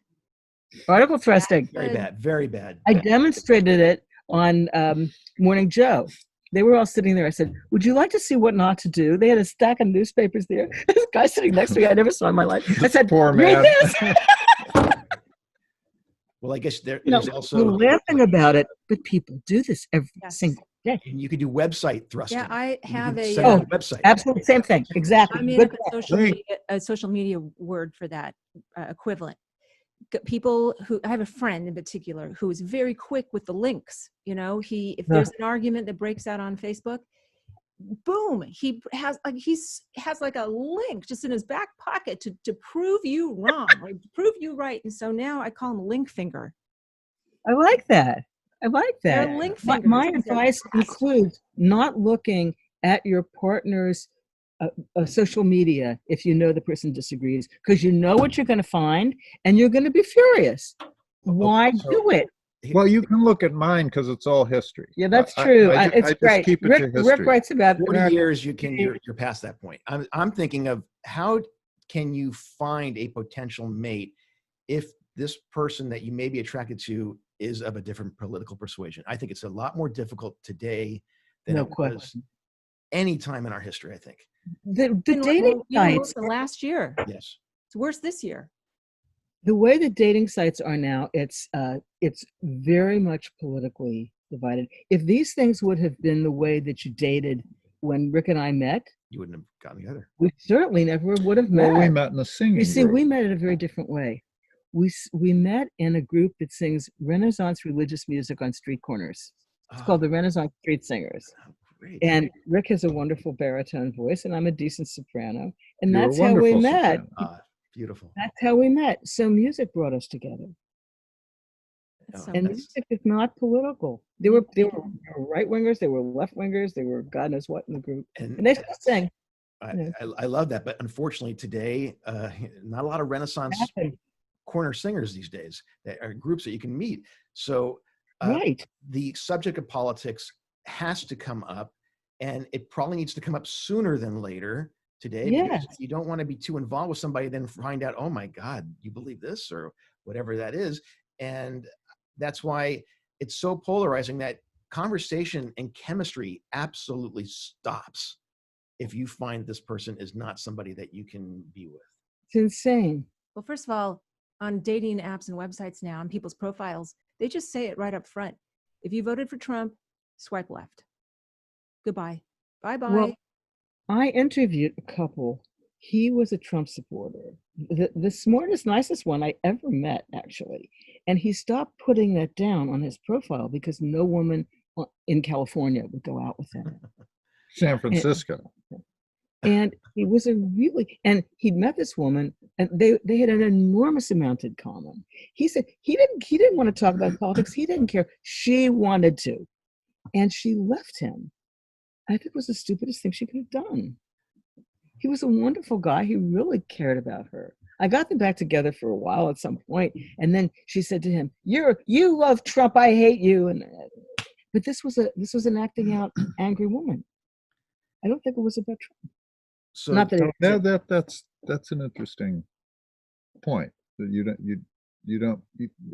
[SPEAKER 5] Article thrusting.
[SPEAKER 2] Very bad. Very bad.
[SPEAKER 5] I demonstrated it on Morning Joe. They were all sitting there. I said, would you like to see what not to do? They had a stack of newspapers there. This guy sitting next to me I never saw in my life. I said,
[SPEAKER 6] Poor
[SPEAKER 5] read
[SPEAKER 6] man.
[SPEAKER 5] this.
[SPEAKER 2] Well, I guess there's
[SPEAKER 5] We're
[SPEAKER 2] also
[SPEAKER 5] laughing about it, but people do this every single day.
[SPEAKER 2] and you could do website thrusting.
[SPEAKER 3] Yeah, I
[SPEAKER 2] You
[SPEAKER 3] have
[SPEAKER 2] could
[SPEAKER 3] a.
[SPEAKER 2] send out a website.
[SPEAKER 5] Absolutely same thing. Exactly.
[SPEAKER 3] I made
[SPEAKER 5] Good
[SPEAKER 3] up
[SPEAKER 5] point.
[SPEAKER 3] a social media word for that equivalent. People who, I have a friend in particular who is very quick with the links. If there's an argument that breaks out on Facebook, boom, he has like a link just in his back pocket to prove you wrong or to prove you right. And so now I call him link finger.
[SPEAKER 5] I like that.
[SPEAKER 3] They're link fingers.
[SPEAKER 5] My
[SPEAKER 3] They're
[SPEAKER 5] advice
[SPEAKER 3] fast.
[SPEAKER 5] includes not looking at your partner's social media if you know the person disagrees, because you know what you're going to find and you're going to be furious. Why do it?
[SPEAKER 6] Well, you can look at mine because it's all history.
[SPEAKER 5] Yeah, that's true.
[SPEAKER 6] I
[SPEAKER 5] It's
[SPEAKER 6] just
[SPEAKER 5] great.
[SPEAKER 6] keep it
[SPEAKER 5] Rick
[SPEAKER 6] to history.
[SPEAKER 5] writes about
[SPEAKER 2] 40 years, you're past that point. I'm thinking of how can you find a potential mate if this person that you may be attracted to is of a different political persuasion. I think it's a lot more difficult today than it was any time in our history, I think.
[SPEAKER 5] The dating sites.
[SPEAKER 3] The last year.
[SPEAKER 2] Yes.
[SPEAKER 3] It's worse this year.
[SPEAKER 5] The way the dating sites are now, it's very much politically divided. If these things would have been the way that you dated when Rick and I met,
[SPEAKER 2] You wouldn't have gotten together.
[SPEAKER 5] we certainly never would have met.
[SPEAKER 6] Well, we met in a singing
[SPEAKER 5] You see,
[SPEAKER 6] group.
[SPEAKER 5] we met in a very different way. We met in a group that sings Renaissance religious music on street corners. It's called the Renaissance Street Singers.
[SPEAKER 2] Great.
[SPEAKER 5] And Rick has a wonderful baritone voice, and I'm a decent soprano. And
[SPEAKER 6] You're a
[SPEAKER 5] that's how we
[SPEAKER 6] wonderful
[SPEAKER 5] met.
[SPEAKER 6] soprano.
[SPEAKER 2] Beautiful.
[SPEAKER 5] That's how we met. So music brought us together.
[SPEAKER 3] That's so
[SPEAKER 5] And
[SPEAKER 3] nice.
[SPEAKER 5] music is not political. There were right wingers, there were left wingers, there were God knows what in the group. And they still sing.
[SPEAKER 2] I love that. But unfortunately today, not a lot of Renaissance corner singers these days that are groups that you can meet. So the subject of politics has to come up, and it probably needs to come up sooner than later today.
[SPEAKER 5] Yes.
[SPEAKER 2] Because you don't want to be too involved with somebody, then find out, oh my God, you believe this or whatever that is. And that's why it's so polarizing that conversation and chemistry absolutely stops if you find this person is not somebody that you can be with.
[SPEAKER 5] It's insane.
[SPEAKER 3] Well, first of all, on dating apps and websites now, on people's profiles, they just say it right up front. If you voted for Trump, swipe left. Goodbye. Bye-bye.
[SPEAKER 5] Well, I interviewed a couple he was a Trump supporter, the smartest, nicest one I ever met, actually. And he stopped putting that down on his profile because no woman in California would go out with him.
[SPEAKER 6] San Francisco.
[SPEAKER 5] And he was and he'd met this woman, and they had an enormous amount in common. He said he didn't want to talk about politics. He didn't care. She wanted to. And she left him. I think it was the stupidest thing she could have done. He was a wonderful guy. He really cared about her. I got them back together for a while at some point, and then she said to him, "You love Trump. I hate you." But this was an acting out angry woman. I don't think it was about Trump.
[SPEAKER 2] So
[SPEAKER 5] Not that
[SPEAKER 6] That's an interesting point. That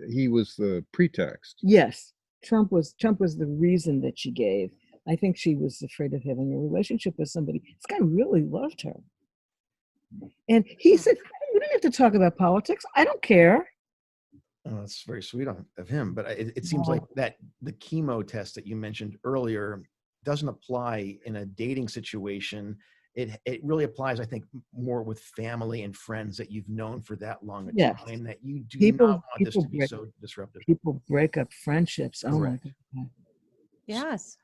[SPEAKER 6] he was the pretext.
[SPEAKER 5] Yes, Trump was the reason that she gave. I think she was afraid of having a relationship with somebody. This guy really loved her. And he said, "We don't have to talk about politics. I don't care."
[SPEAKER 2] Oh, that's very sweet of him. But it seems like that the chemo test that you mentioned earlier doesn't apply in a dating situation. It really applies, I think, more with family and friends that you've known for that long a time, that you do not want this to be so disruptive.
[SPEAKER 5] People break up friendships. Oh my God.
[SPEAKER 3] Yes.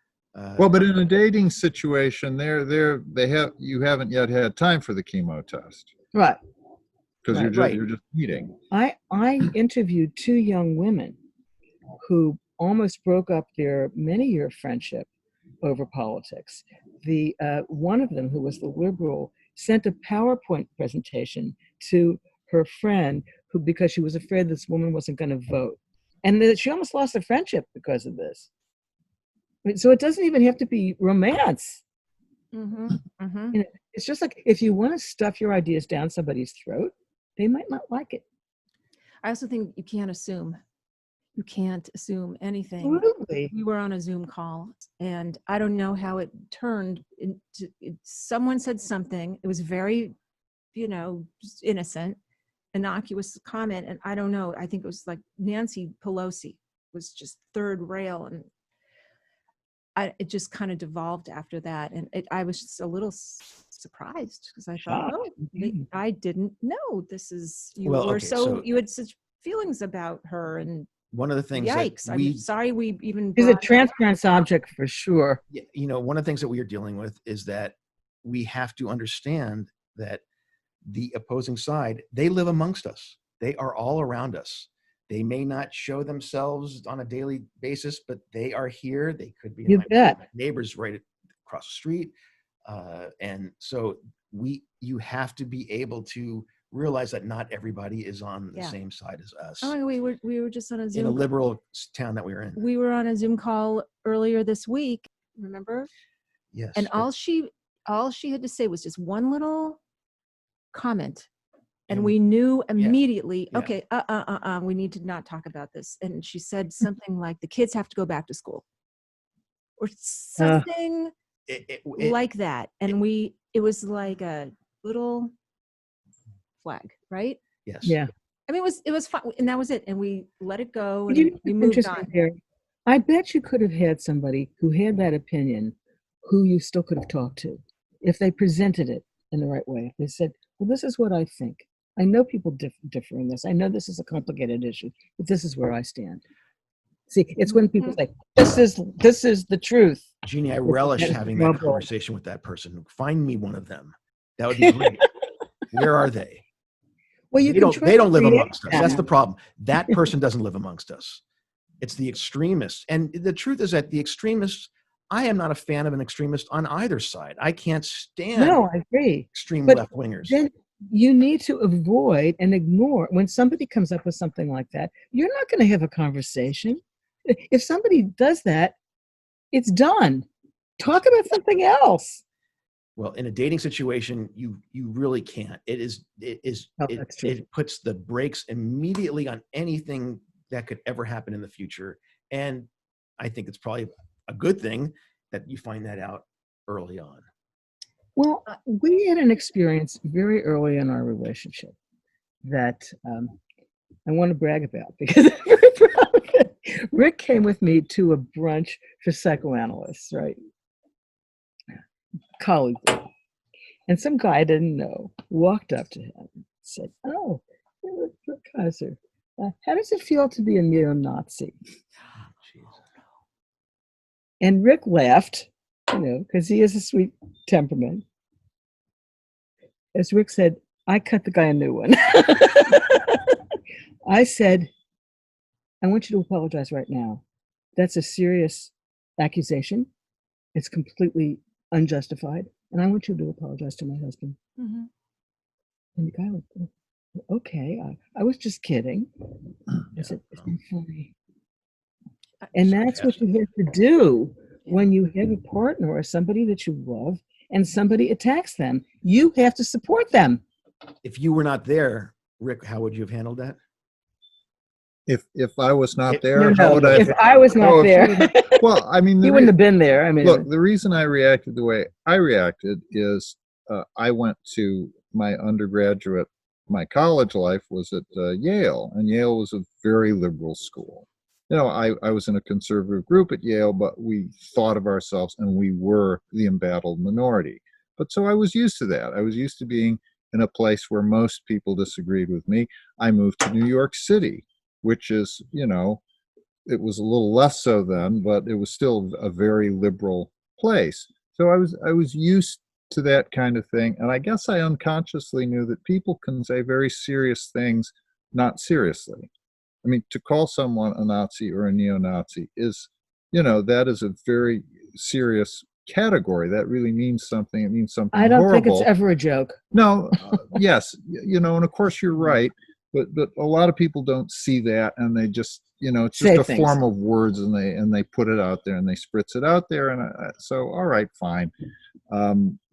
[SPEAKER 6] Well, but in a dating situation, you haven't yet had time for the chemo test,
[SPEAKER 5] Right.
[SPEAKER 6] because you're just meeting.
[SPEAKER 5] I interviewed two young women who almost broke up their many-year friendship over politics. The one of them, who was the liberal, sent a PowerPoint presentation to her friend because she was afraid this woman wasn't going to vote, and that she almost lost a friendship because of this. So it doesn't even have to be romance.
[SPEAKER 3] Mm-hmm. Mm-hmm.
[SPEAKER 5] You know, it's just like if you want to stuff your ideas down somebody's throat, they might not like it.
[SPEAKER 3] I also think you can't assume. You can't assume anything.
[SPEAKER 5] Absolutely.
[SPEAKER 3] We were on a Zoom call, and I don't know how it turned into. Someone said something. It was very, just innocent, innocuous comment, and I don't know. I think it was like Nancy Pelosi was just third rail, and it just kind of devolved after that, and I was just a little surprised because I thought, I didn't know this is you were so you had such feelings about her, and
[SPEAKER 2] one of the things
[SPEAKER 3] yikes! I'm sorry we even.
[SPEAKER 5] She's a transference object for sure.
[SPEAKER 2] One of the things that we are dealing with is that we have to understand that the opposing side, they live amongst us. They are all around us. They may not show themselves on a daily basis, but they are here. They could be my neighbors right across the street. And so you have to be able to realize that not everybody is on the same side as us.
[SPEAKER 3] Oh, we were just on a Zoom.
[SPEAKER 2] In a liberal town that we were in.
[SPEAKER 3] We were on a Zoom call earlier this week, remember?
[SPEAKER 2] Yes.
[SPEAKER 3] And all she had to say was just one little comment. And we knew immediately, okay, we need to not talk about this. And she said something like, the kids have to go back to school. Or something like that. And it was like a little flag, right?
[SPEAKER 2] Yes.
[SPEAKER 5] Yeah.
[SPEAKER 3] I mean, it was fun, and that was it. And we let it go, and we moved on.
[SPEAKER 5] I bet you could have had somebody who had that opinion who you still could have talked to if they presented it in the right way. They said, well, this is what I think. I know people differ in this. I know this is a complicated issue, but this is where I stand. See, it's when people say, this is the truth.
[SPEAKER 2] Jeannie, I relish having that conversation with that person. Find me one of them. That would be great. Where are they?
[SPEAKER 5] Well,
[SPEAKER 2] they don't live amongst us. That's the problem. That person doesn't live amongst us. It's the extremists. And the truth is that the extremists, I am not a fan of an extremist on either side. I can't stand
[SPEAKER 5] I agree.
[SPEAKER 2] Extreme left-wingers.
[SPEAKER 5] Then you need to avoid and ignore when somebody comes up with something like that. You're not going to have a conversation. If somebody does that, it's done. Talk about something else.
[SPEAKER 2] Well, in a dating situation, you really can't. It puts the brakes immediately on anything that could ever happen in the future. And I think it's probably a good thing that you find that out early on.
[SPEAKER 5] Well, we had an experience very early in our relationship that I want to brag about because I'm very proud of it. Rick came with me to a brunch for psychoanalysts, right? Colleague. And some guy I didn't know walked up to him and said, "Oh, you're Brookhiser. How does it feel to be a neo-Nazi?" And Rick laughed, because he has a sweet temperament. As Rick said, I cut the guy a new one. I said, "I want you to apologize right now. That's a serious accusation. It's completely unjustified. And I want you to apologize to my husband."
[SPEAKER 3] Mhm.
[SPEAKER 5] And the guy went, "Okay, I was just kidding." I
[SPEAKER 2] Yeah,
[SPEAKER 5] said, "It's
[SPEAKER 2] no.
[SPEAKER 5] not funny." And that's what
[SPEAKER 2] Sarcastic.
[SPEAKER 5] you have to do when you have a partner or somebody that you love and somebody attacks them. You have to support them.
[SPEAKER 2] If you were not there, Rick, how would you have handled that?
[SPEAKER 6] If I was not
[SPEAKER 2] It-
[SPEAKER 6] there,
[SPEAKER 5] No,
[SPEAKER 6] how would I?
[SPEAKER 5] if I was not
[SPEAKER 6] Oh, if you
[SPEAKER 5] there,
[SPEAKER 6] wouldn't- well, I mean,
[SPEAKER 5] he wouldn't have been there. I mean,
[SPEAKER 6] look, the reason I reacted the way I reacted is I went to my college life was at Yale, and Yale was a very liberal school. I was in a conservative group at Yale, but we thought of ourselves and we were the embattled minority. But so I was used to that. I was used to being in a place where most people disagreed with me. I moved to New York City, which is, it was a little less so then, but it was still a very liberal place. So I was used to that kind of thing, and I guess I unconsciously knew that people can say very serious things not seriously. I mean, to call someone a Nazi or a neo-Nazi is, that is a very serious category. That really means something. It means something
[SPEAKER 5] I don't think
[SPEAKER 6] horrible.
[SPEAKER 5] it's ever a joke.
[SPEAKER 6] No, yes, and of course you're right, but a lot of people don't see that, and they just, it's just
[SPEAKER 5] Say
[SPEAKER 6] a
[SPEAKER 5] things.
[SPEAKER 6] form of words, and they put it out there and they spritz it out there, and so all right, fine.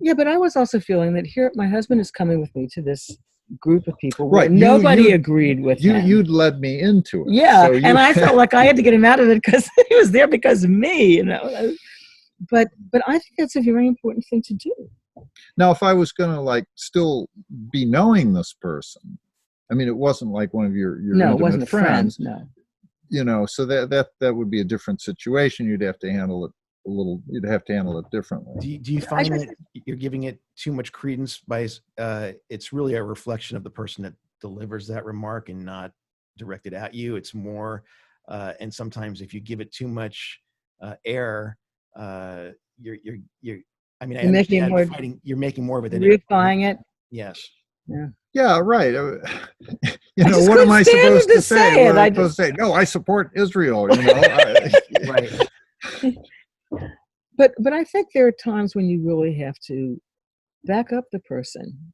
[SPEAKER 5] Yeah, but I was also feeling that here, my husband is coming with me to this group of people where
[SPEAKER 6] Right,
[SPEAKER 5] nobody agreed with him.
[SPEAKER 6] You'd led me into it.
[SPEAKER 5] Yeah,
[SPEAKER 6] so
[SPEAKER 5] and I felt like I had to get him out of it because he was there because of me, But I think that's a very important thing to do.
[SPEAKER 6] Now, if I was going to still be knowing this person, I mean, it wasn't like one of your
[SPEAKER 5] No,
[SPEAKER 6] intimate
[SPEAKER 5] it wasn't a friend.
[SPEAKER 6] friends,
[SPEAKER 5] No.
[SPEAKER 6] so that would be a different situation. You'd have to handle it you'd have to handle it differently.
[SPEAKER 2] Do you find that you're giving it too much credence by it's really a reflection of the person that delivers that remark and not directed at you? It's more, and sometimes if you give it too much air, you're I mean, I
[SPEAKER 5] You're making
[SPEAKER 2] understand
[SPEAKER 5] more,
[SPEAKER 2] you're making more of it than
[SPEAKER 5] reifying it.
[SPEAKER 2] Yes.
[SPEAKER 6] Yeah, right.
[SPEAKER 5] just
[SPEAKER 6] What am I
[SPEAKER 5] couldn't stand
[SPEAKER 6] supposed to
[SPEAKER 5] to
[SPEAKER 6] say?
[SPEAKER 5] say
[SPEAKER 6] What
[SPEAKER 5] it.
[SPEAKER 6] am I supposed to say? No, I support Israel.
[SPEAKER 2] Right.
[SPEAKER 5] But I think there are times when you really have to back up the person.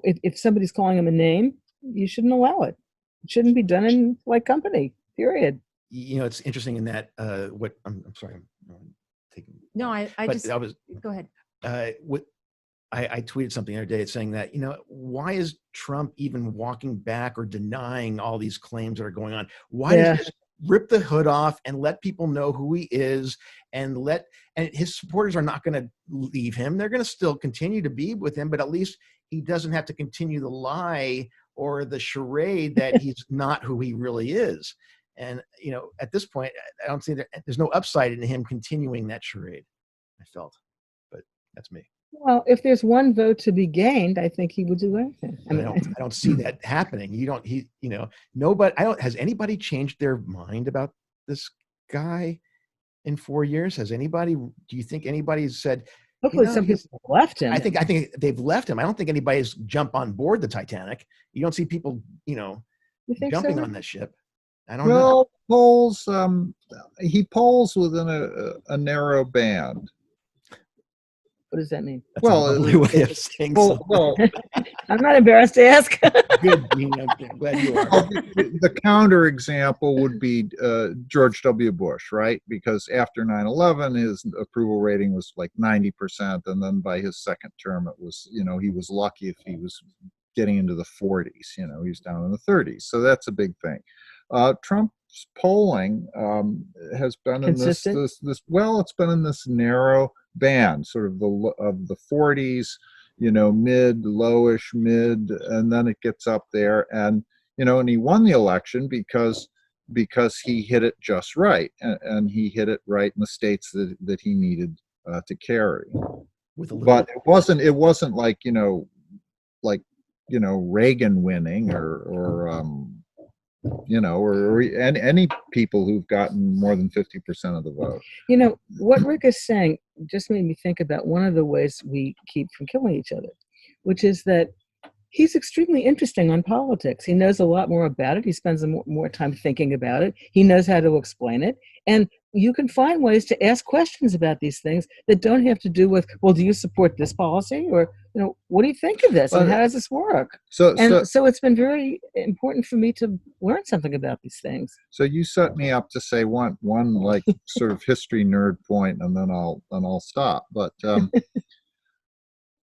[SPEAKER 5] If somebody's calling them a name, you shouldn't allow it. It shouldn't be done in like company. Period.
[SPEAKER 2] It's interesting in that what I'm sorry. I'm taking,
[SPEAKER 3] No, I
[SPEAKER 2] but
[SPEAKER 3] just
[SPEAKER 2] I was
[SPEAKER 3] go ahead.
[SPEAKER 2] I tweeted something the other day saying that, why is Trump even walking back or denying all these claims that are going on? Why does he just rip the hood off and let people know who he is and his supporters are not going to leave him. They're going to still continue to be with him, but at least he doesn't have to continue the lie or the charade that he's not who he really is. And, at this point, I don't see that there's no upside in him continuing that charade. I felt, but that's me.
[SPEAKER 5] Well, if there's one vote to be gained, I think he would do anything.
[SPEAKER 2] I don't see that happening. Nobody, has anybody changed their mind about this guy in 4 years? Do you think anybody's said,
[SPEAKER 5] hopefully some people left him.
[SPEAKER 2] I think they've left him. I don't think anybody's jumped on board the Titanic. You don't see people, jumping on that ship. I don't know.
[SPEAKER 6] Polls, he polls within a narrow band.
[SPEAKER 5] What does that mean?
[SPEAKER 2] That's a lovely way of saying something.
[SPEAKER 5] I'm not embarrassed to ask.
[SPEAKER 2] Good, Jeanne. I'm glad you are.
[SPEAKER 6] The counter example would be George W. Bush, right? Because after 9/11, his approval rating was like 90%, and then by his second term, it was, he was lucky if he was getting into the 40s. He was down in the 30s. So that's a big thing. Trump's polling has been
[SPEAKER 5] consistent?
[SPEAKER 6] in this. Well, it's been in this narrow band, sort of the 40s, mid, lowish, mid, and then it gets up there, and and he won the election because he hit it just right, and he hit it right in the states that he needed to carry.
[SPEAKER 2] with a little.
[SPEAKER 6] But it wasn't like, Reagan winning or any people who've gotten more than 50% of the vote.
[SPEAKER 5] What Rick is saying just made me think about one of the ways we keep from killing each other, which is that he's extremely interesting on politics. He knows a lot more about it. He spends more time thinking about it. He knows how to explain it. And you can find ways to ask questions about these things that don't have to do with, well, do you support this policy? Or, what do you think of this? And how does this work? So it's been very important for me to learn something about these things.
[SPEAKER 6] So you set me up to say one like sort of history nerd point, and then I'll stop. But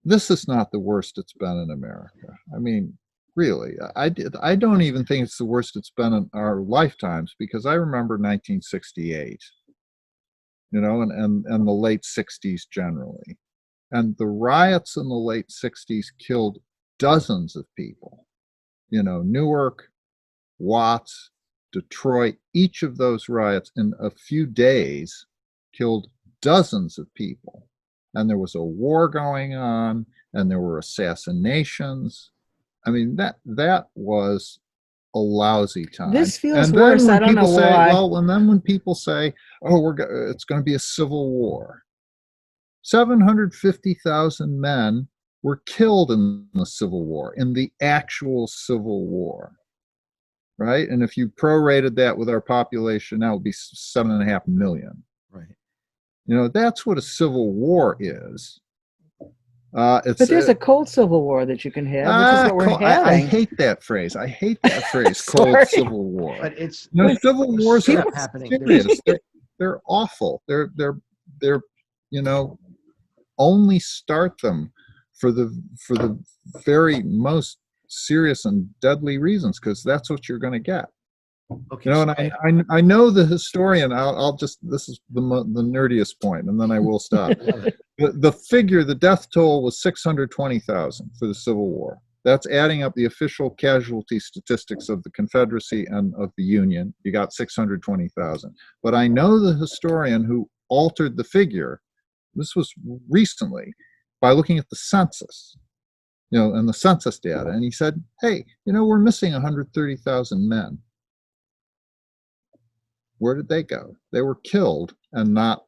[SPEAKER 6] this is not the worst it's been in America. I mean, really, I don't even think it's the worst it's been in our lifetimes, because I remember 1968, and the late 60s generally. And the riots in the late 60s killed dozens of people. Newark, Watts, Detroit, each of those riots in a few days killed dozens of people. And there was a war going on, and there were assassinations. I mean, that was a lousy time.
[SPEAKER 5] This feels worse. I don't know why.
[SPEAKER 6] And then when people say, "Oh, it's going to be a civil war," 750,000 men were killed in the Civil War, in the actual Civil War, right? And if you prorated that with our population, that would be 7.5 million.
[SPEAKER 2] Right.
[SPEAKER 6] That's what a civil war is.
[SPEAKER 5] But there's a cold civil war that you can have, which is what we're having.
[SPEAKER 6] I hate that phrase. Cold civil war.
[SPEAKER 2] But it's
[SPEAKER 6] civil wars are
[SPEAKER 2] happening.
[SPEAKER 6] serious. They're awful. They're only start them for the very most serious and deadly reasons, because that's what you're going to get.
[SPEAKER 2] Okay,
[SPEAKER 6] and I know the historian. I'll just, this is the nerdiest point, and then I will stop. The figure, the death toll was 620,000 for the Civil War. That's adding up the official casualty statistics of the Confederacy and of the Union. You got 620,000. But I know the historian who altered the figure. This was recently, by looking at the census, and the census data, and he said, "Hey, we're missing 130,000 men. Where did they go? They were killed and not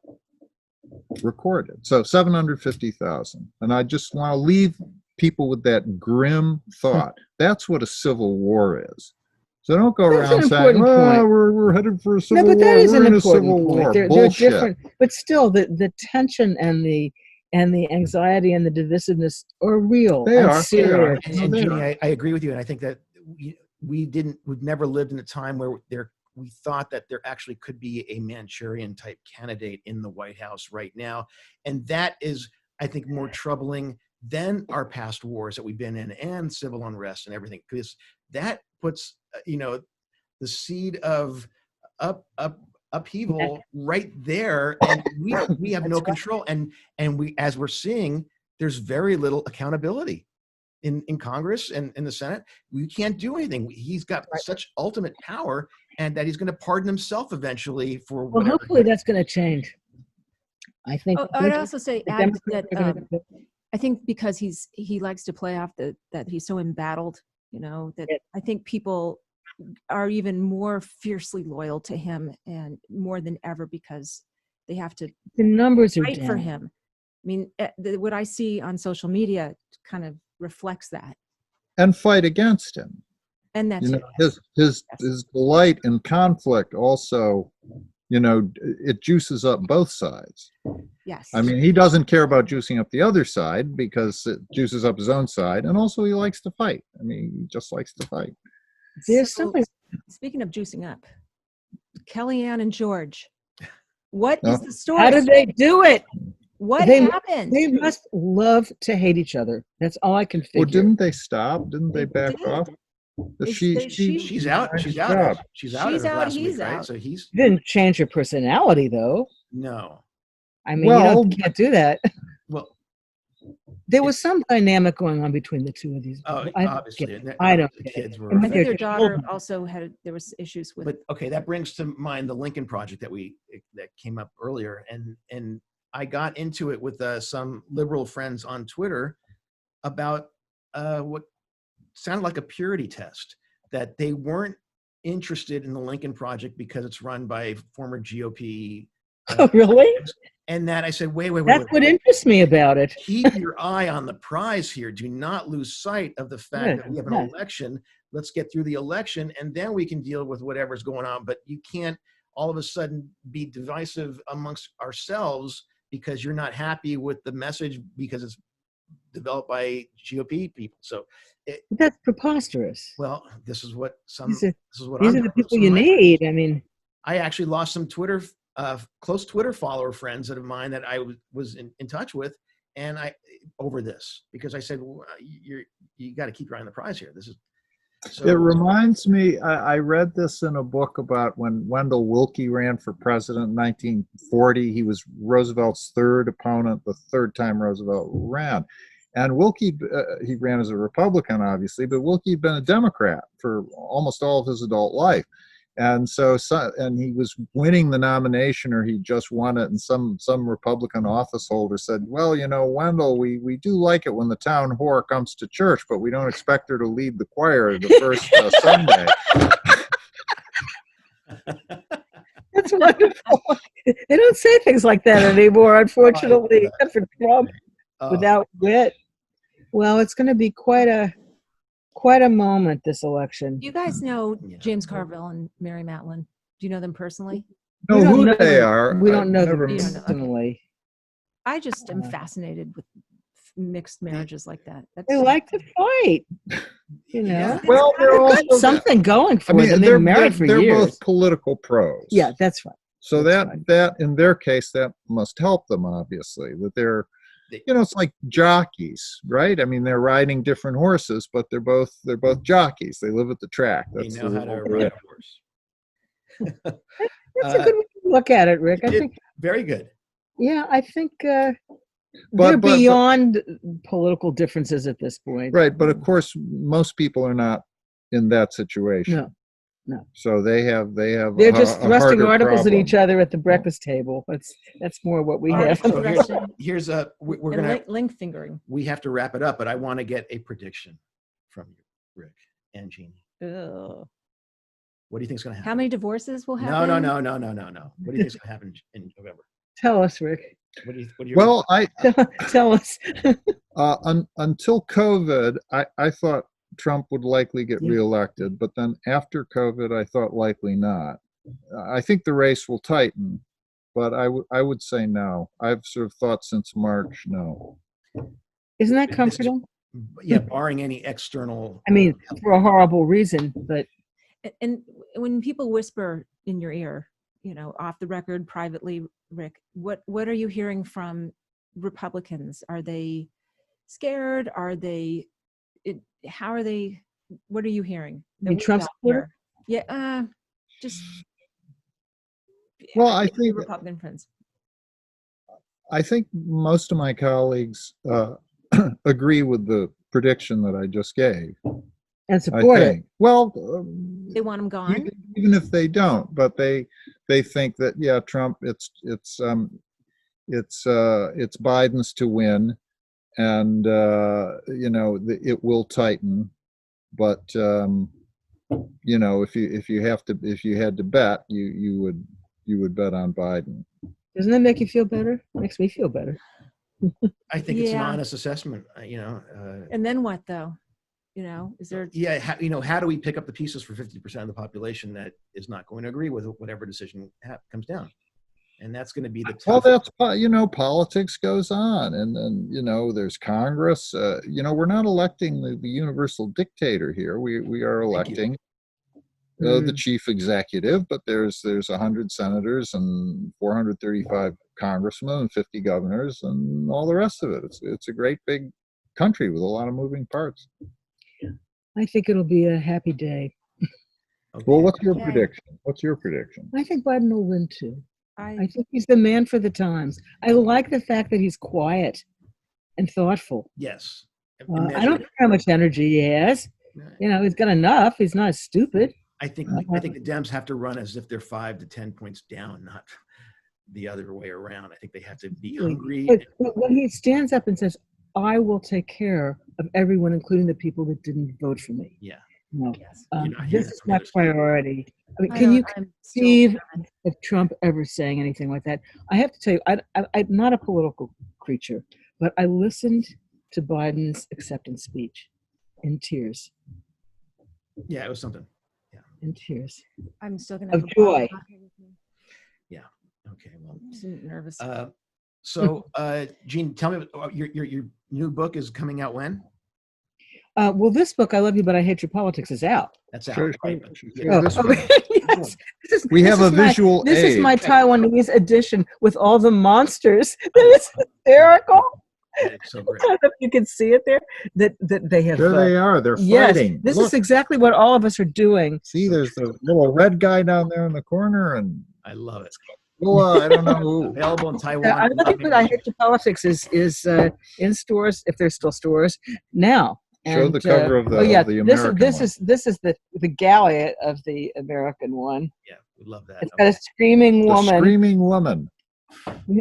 [SPEAKER 6] recorded." So 750,000. And I just want to leave people with that grim thought. That's what a civil war is. So don't go around saying, we're headed for a civil war.
[SPEAKER 5] No, but that is an important
[SPEAKER 6] point.
[SPEAKER 5] They're different. But still, the tension and the anxiety and the divisiveness are real.
[SPEAKER 6] They are.
[SPEAKER 5] Serious.
[SPEAKER 2] And Jeanne, I agree with you. And I think that we've never lived in a time where we thought that there actually could be a Manchurian type candidate in the White House right now. And that is, I think, more troubling than our past wars that we've been in, and civil unrest and everything, because that puts, the seed of upheaval right there. And we have no control. And we, as we're seeing, there's very little accountability in Congress and in the Senate. We can't do anything. He's got such ultimate power, and that he's going to pardon himself eventually for whatever.
[SPEAKER 5] Well, hopefully that's going to change. I think.
[SPEAKER 3] I'd also say that I think because he likes to play off that he's so embattled, that I think people are even more fiercely loyal to him, and more than ever, because they have to
[SPEAKER 5] the numbers are
[SPEAKER 3] fight
[SPEAKER 5] down
[SPEAKER 3] for him. I mean, what I see on social media kind of reflects that.
[SPEAKER 6] And fight against him.
[SPEAKER 3] And that's
[SPEAKER 6] his delight in conflict also, it juices up both sides.
[SPEAKER 3] Yes.
[SPEAKER 6] I mean, he doesn't care about juicing up the other side because it juices up his own side. And also he likes to fight. I mean, he just likes to fight.
[SPEAKER 5] There's something.
[SPEAKER 3] Speaking of juicing up, Kellyanne and George, what is the story?
[SPEAKER 5] How did they do it?
[SPEAKER 3] What happened?
[SPEAKER 5] They must love to hate each other. That's all I can figure.
[SPEAKER 6] Well, didn't they stop? Didn't they back off?
[SPEAKER 2] She's out. She's out. She's out. He's out. Right? So he's
[SPEAKER 5] didn't change her personality, though.
[SPEAKER 2] No.
[SPEAKER 5] I mean, you can't do that.
[SPEAKER 2] Well,
[SPEAKER 5] there was some dynamic going on between the two of these.
[SPEAKER 2] Obviously.
[SPEAKER 5] I don't.
[SPEAKER 2] The kids were.
[SPEAKER 3] I think their daughter also there was issues with.
[SPEAKER 2] But okay, that brings to mind the Lincoln Project that came up earlier, and I got into it with some liberal friends on Twitter about what sounded like a purity test, that they weren't interested in the Lincoln Project because it's run by former GOP.
[SPEAKER 5] Oh, really?
[SPEAKER 2] And that I said, wait.
[SPEAKER 5] That's what interests me about it.
[SPEAKER 2] Keep your eye on the prize here. Do not lose sight of the fact that we have an election. Let's get through the election, and then we can deal with whatever's going on. But you can't all of a sudden be divisive amongst ourselves because you're not happy with the message because it's developed by GOP people. So
[SPEAKER 5] that's preposterous.
[SPEAKER 2] Well, this is what
[SPEAKER 5] these are the people you need. I mean,
[SPEAKER 2] I actually lost some Twitter, close Twitter follower friends of mine that I was in touch with, and over this, because I said, well, you got to keep your eye on the prize here. This is. So,
[SPEAKER 6] it reminds me, I read this in a book about when Wendell Willkie ran for president in 1940. He was Roosevelt's third opponent, the third time Roosevelt ran. And Willkie, he ran as a Republican, obviously, but Willkie had been a Democrat for almost all of his adult life. And and he was winning the nomination, or he just won it, and some Republican office holder said, well, Wendell, we do like it when the town whore comes to church, but we don't expect her to lead the choir the first Sunday.
[SPEAKER 5] That's wonderful. They don't say things like that anymore, unfortunately, except for Trump, without wit. Well, it's going to be quite a moment, this election.
[SPEAKER 3] You guys know James Carville and Mary Matlin. Do you know them personally?
[SPEAKER 6] No, who they are.
[SPEAKER 5] We don't know them
[SPEAKER 3] You don't know.
[SPEAKER 5] personally.
[SPEAKER 3] I just am fascinated with mixed marriages like that.
[SPEAKER 5] They like to fight.
[SPEAKER 6] Well, they're also
[SPEAKER 5] got something going for them. They're married for years.
[SPEAKER 6] They're both political pros.
[SPEAKER 5] Yeah, that's right.
[SPEAKER 6] So that in their case, that must help them, obviously, that they're, it's like jockeys, right? I mean, they're riding different horses, but they're both jockeys. They live at the track.
[SPEAKER 2] They know how to ride a horse.
[SPEAKER 5] That's a good way to look at it, Rick. I think
[SPEAKER 2] very good.
[SPEAKER 5] Yeah, I think they're beyond political differences at this point.
[SPEAKER 6] Right, but of course, most people are not in that situation.
[SPEAKER 5] No.
[SPEAKER 6] So they're
[SPEAKER 5] just thrusting articles
[SPEAKER 6] problem.
[SPEAKER 5] at each other at the breakfast table. That's more what we have.
[SPEAKER 2] So here's we're gonna
[SPEAKER 3] link fingering.
[SPEAKER 2] We have to wrap it up, but I want to get a prediction from you, Rick and Jeanne.
[SPEAKER 3] Ugh.
[SPEAKER 2] What do you think is going to happen?
[SPEAKER 3] How many divorces will happen?
[SPEAKER 2] No. What do you think is going to happen in November?
[SPEAKER 5] Tell us, Rick.
[SPEAKER 6] Well,
[SPEAKER 5] tell us.
[SPEAKER 6] Until COVID, I thought Trump would likely get reelected, but then after COVID, I thought likely not. I think the race will tighten, but I would say no. I've sort of thought since March, no.
[SPEAKER 5] Isn't that comforting?
[SPEAKER 2] Yeah, barring any external.
[SPEAKER 5] I mean, for a horrible reason, but.
[SPEAKER 3] And when people whisper in your ear, off the record, privately, Rick, what are you hearing from Republicans? Are they scared? Are they? How are they? What are you hearing?
[SPEAKER 5] Trump supporter?
[SPEAKER 3] Yeah, just.
[SPEAKER 6] Well, I think
[SPEAKER 3] Republican friends.
[SPEAKER 6] I think most of my colleagues agree with the prediction that I just gave.
[SPEAKER 5] And support it.
[SPEAKER 6] Well,
[SPEAKER 3] they want him gone.
[SPEAKER 6] Even if they don't, but they think that Trump, it's Biden's to win, and it will tighten. But if you had to bet, you would bet on Biden.
[SPEAKER 5] Doesn't that make you feel better? Makes me feel better.
[SPEAKER 2] I think it's an honest assessment.
[SPEAKER 3] And then what though? Is there?
[SPEAKER 2] Yeah, how do we pick up the pieces for 50% of the population that is not going to agree with whatever decision comes down? And that's going to be the
[SPEAKER 6] tough. Well, that's politics goes on, and then there's Congress. We're not electing the universal dictator here. We are electing the chief executive, but there's 100 senators and 435 congressmen and 50 governors and all the rest of it. It's a great big country with a lot of moving parts.
[SPEAKER 5] I think it'll be a happy day.
[SPEAKER 6] Okay. Well, what's your prediction? I think
[SPEAKER 5] Biden will win too. I think he's the man for the times. I like the fact that he's quiet and thoughtful.
[SPEAKER 2] Yes.
[SPEAKER 5] I don't care how much energy he has. He's got enough. He's not stupid.
[SPEAKER 2] I think the Dems have to run as if they're 5 to 10 points down, the other way around. I think they have to be
[SPEAKER 5] Really.
[SPEAKER 2] hungry.
[SPEAKER 5] But when he stands up and says, "I will take care of everyone, including the people that didn't vote for me,"
[SPEAKER 2] Yeah.
[SPEAKER 5] no,
[SPEAKER 3] Yes.
[SPEAKER 2] You're not hearing
[SPEAKER 5] this is
[SPEAKER 2] from
[SPEAKER 5] my
[SPEAKER 2] the other side.
[SPEAKER 5] priority. I mean,
[SPEAKER 3] I
[SPEAKER 5] can
[SPEAKER 3] know,
[SPEAKER 5] you
[SPEAKER 3] I'm still
[SPEAKER 5] conceive
[SPEAKER 3] mad.
[SPEAKER 5] of Trump ever saying anything like that? I have to tell you, I'm not a political creature, but I listened to Biden's acceptance speech in tears,
[SPEAKER 2] Yeah, it was something.
[SPEAKER 5] in tears
[SPEAKER 3] I'm still gonna
[SPEAKER 5] of
[SPEAKER 3] have a bottle
[SPEAKER 5] joy.
[SPEAKER 3] of vodka with me.
[SPEAKER 2] Okay. Well,
[SPEAKER 3] I'm just nervous.
[SPEAKER 2] so Jeanne, tell me, your new book is coming out when?
[SPEAKER 5] Well, this book, I Love You, But I Hate Your Politics, is out.
[SPEAKER 2] That's out.
[SPEAKER 6] Sure,
[SPEAKER 2] Right.
[SPEAKER 6] sure,
[SPEAKER 2] Yeah,
[SPEAKER 6] sure.
[SPEAKER 5] Oh,
[SPEAKER 6] This
[SPEAKER 5] oh,
[SPEAKER 6] one.
[SPEAKER 5] yes.
[SPEAKER 6] We have a
[SPEAKER 5] my-
[SPEAKER 6] visual
[SPEAKER 5] This is
[SPEAKER 6] aid.
[SPEAKER 5] my Taiwanese edition with all the monsters. That is hysterical.
[SPEAKER 2] That is so
[SPEAKER 5] I
[SPEAKER 2] great.
[SPEAKER 5] don't know if you can see it there. That they have.
[SPEAKER 6] There they are. They're
[SPEAKER 5] Yes,
[SPEAKER 6] fighting.
[SPEAKER 5] this
[SPEAKER 6] Look,
[SPEAKER 5] is exactly what all of us are doing.
[SPEAKER 6] see, there's the little red guy down there in the corner, and
[SPEAKER 2] I love it.
[SPEAKER 6] I don't know who.
[SPEAKER 2] Available in
[SPEAKER 5] I
[SPEAKER 2] Taiwan.
[SPEAKER 5] Love You, But I Hate Your Politics is in stores, if there's still stores now.
[SPEAKER 6] Show the cover of the,
[SPEAKER 5] oh yeah,
[SPEAKER 6] of the
[SPEAKER 5] this
[SPEAKER 6] American
[SPEAKER 5] this
[SPEAKER 6] one.
[SPEAKER 5] is this is the galley of the American one.
[SPEAKER 2] Yeah, we love that.
[SPEAKER 5] It's got a screaming
[SPEAKER 6] The
[SPEAKER 5] woman.
[SPEAKER 6] screaming woman.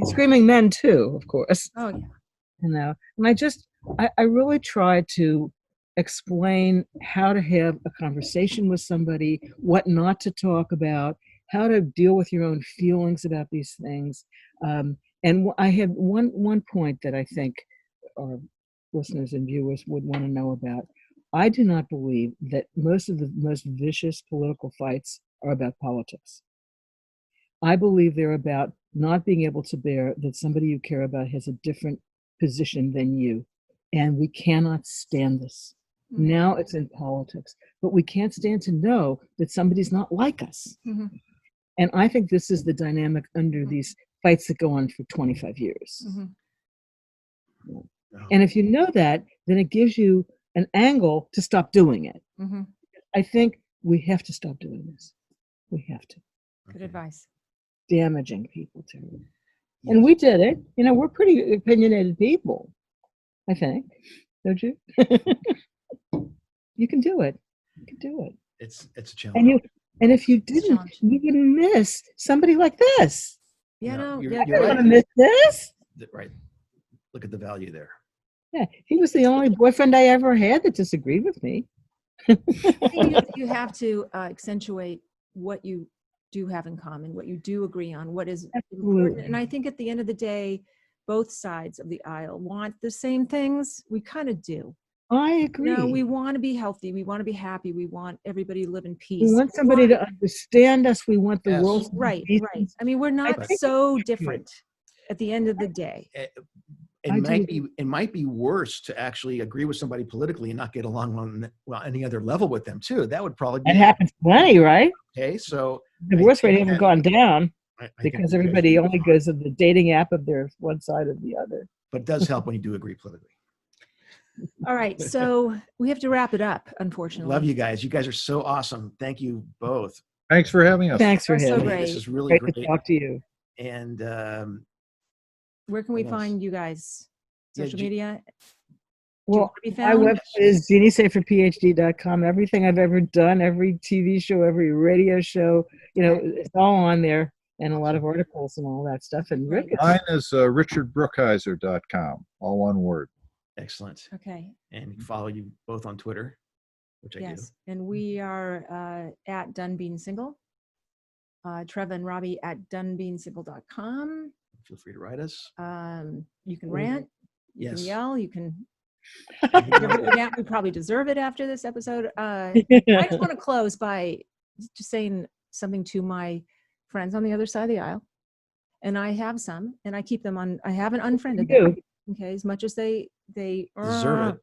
[SPEAKER 5] Screaming men too, of course.
[SPEAKER 3] Oh yeah.
[SPEAKER 5] You know, and I really try to explain how to have a conversation with somebody, what not to talk about, how to deal with your own feelings about these things. And I have one point that I think our listeners and viewers would want to know about. I do not believe that most of the most vicious political fights are about politics. I believe they're about not being able to bear that somebody you care about has a different position than you. And we cannot stand this. Now it's in politics, but we can't stand to know that somebody's not like us.
[SPEAKER 3] Mhm.
[SPEAKER 5] And I think this is the dynamic under these fights that go on for 25 years.
[SPEAKER 3] Mhm.
[SPEAKER 5] And if you know that, then it gives you an angle to stop doing it.
[SPEAKER 3] Mhm.
[SPEAKER 5] I think we have to stop doing this. We have to.
[SPEAKER 3] Good advice.
[SPEAKER 5] Damaging people too. And we did it. You know, we're pretty opinionated people, I think. Don't you? You can do it. You can do it.
[SPEAKER 2] It's a challenge.
[SPEAKER 5] And if you didn't,
[SPEAKER 3] challenge.
[SPEAKER 5] you would miss somebody like this.
[SPEAKER 3] Yeah,
[SPEAKER 2] No,
[SPEAKER 3] no,
[SPEAKER 2] you're-
[SPEAKER 3] yeah,
[SPEAKER 2] you're
[SPEAKER 5] I
[SPEAKER 2] right.
[SPEAKER 5] don't want to miss this.
[SPEAKER 2] Right. Look at the value there.
[SPEAKER 5] Yeah, he was the only boyfriend I ever had that disagreed with me.
[SPEAKER 3] I think you have to accentuate what you do have in common, what you do agree on, what is important.
[SPEAKER 5] Absolutely.
[SPEAKER 3] And I think at the end of the day, both sides of the aisle want the same things. We kind of do.
[SPEAKER 5] I agree.
[SPEAKER 3] You know, we want to be healthy. We want to be happy. We want everybody to live in
[SPEAKER 5] We
[SPEAKER 3] peace.
[SPEAKER 5] want somebody to understand us. We want the
[SPEAKER 2] Yes.
[SPEAKER 5] world to be
[SPEAKER 3] Right,
[SPEAKER 5] decent.
[SPEAKER 3] right. I mean, we're not
[SPEAKER 5] think
[SPEAKER 3] so
[SPEAKER 5] it's true.
[SPEAKER 3] different at the end of the day.
[SPEAKER 5] I do.
[SPEAKER 2] It might be worse to actually agree with somebody politically and not get along on any other level with them too. That would probably be
[SPEAKER 5] It happens plenty, right?
[SPEAKER 2] okay. So
[SPEAKER 5] The divorce rate
[SPEAKER 2] think
[SPEAKER 5] hasn't
[SPEAKER 2] that-
[SPEAKER 5] gone down
[SPEAKER 2] I think
[SPEAKER 5] because
[SPEAKER 2] you guys
[SPEAKER 5] everybody
[SPEAKER 2] do
[SPEAKER 5] only
[SPEAKER 2] fine.
[SPEAKER 5] goes to the dating app of their one side or the other.
[SPEAKER 2] But it does help when you do agree politically.
[SPEAKER 3] All right. So we have to wrap it up, unfortunately.
[SPEAKER 2] Love you guys. You guys are so awesome. Thank you both.
[SPEAKER 6] Thanks for having us.
[SPEAKER 5] Thanks for
[SPEAKER 3] That's so
[SPEAKER 5] having me.
[SPEAKER 3] great.
[SPEAKER 2] This is really
[SPEAKER 5] Great to
[SPEAKER 2] great.
[SPEAKER 5] talk to you.
[SPEAKER 2] And
[SPEAKER 3] Where can we
[SPEAKER 2] What else?
[SPEAKER 3] find you guys?
[SPEAKER 2] Yeah,
[SPEAKER 3] Social media?
[SPEAKER 5] Well,
[SPEAKER 3] be
[SPEAKER 5] my
[SPEAKER 3] found?
[SPEAKER 5] website is jeanniesaferphd.com. Everything I've ever done, every TV show, every radio show, you know, it's all on there, and a lot of articles and all that stuff. And Rick,
[SPEAKER 6] Mine is richardbrookheiser.com, all one word.
[SPEAKER 2] excellent.
[SPEAKER 3] Okay.
[SPEAKER 2] And you can follow you both on Twitter, which I do.
[SPEAKER 3] Yes. And we are at Done Being Single. Treva and Robbie at donebeingsingle.com.
[SPEAKER 2] Feel free to write us.
[SPEAKER 3] You can rant, you
[SPEAKER 2] Yes.
[SPEAKER 3] can yell, you can.
[SPEAKER 2] can-
[SPEAKER 3] Yeah, we probably deserve it after this episode. I just want to close by just saying something to my friends on the other side of the aisle. And I have some, and I keep them on. I haven't unfriended
[SPEAKER 5] You
[SPEAKER 3] them.
[SPEAKER 5] do.
[SPEAKER 3] Okay, as much as they
[SPEAKER 2] Deserve it.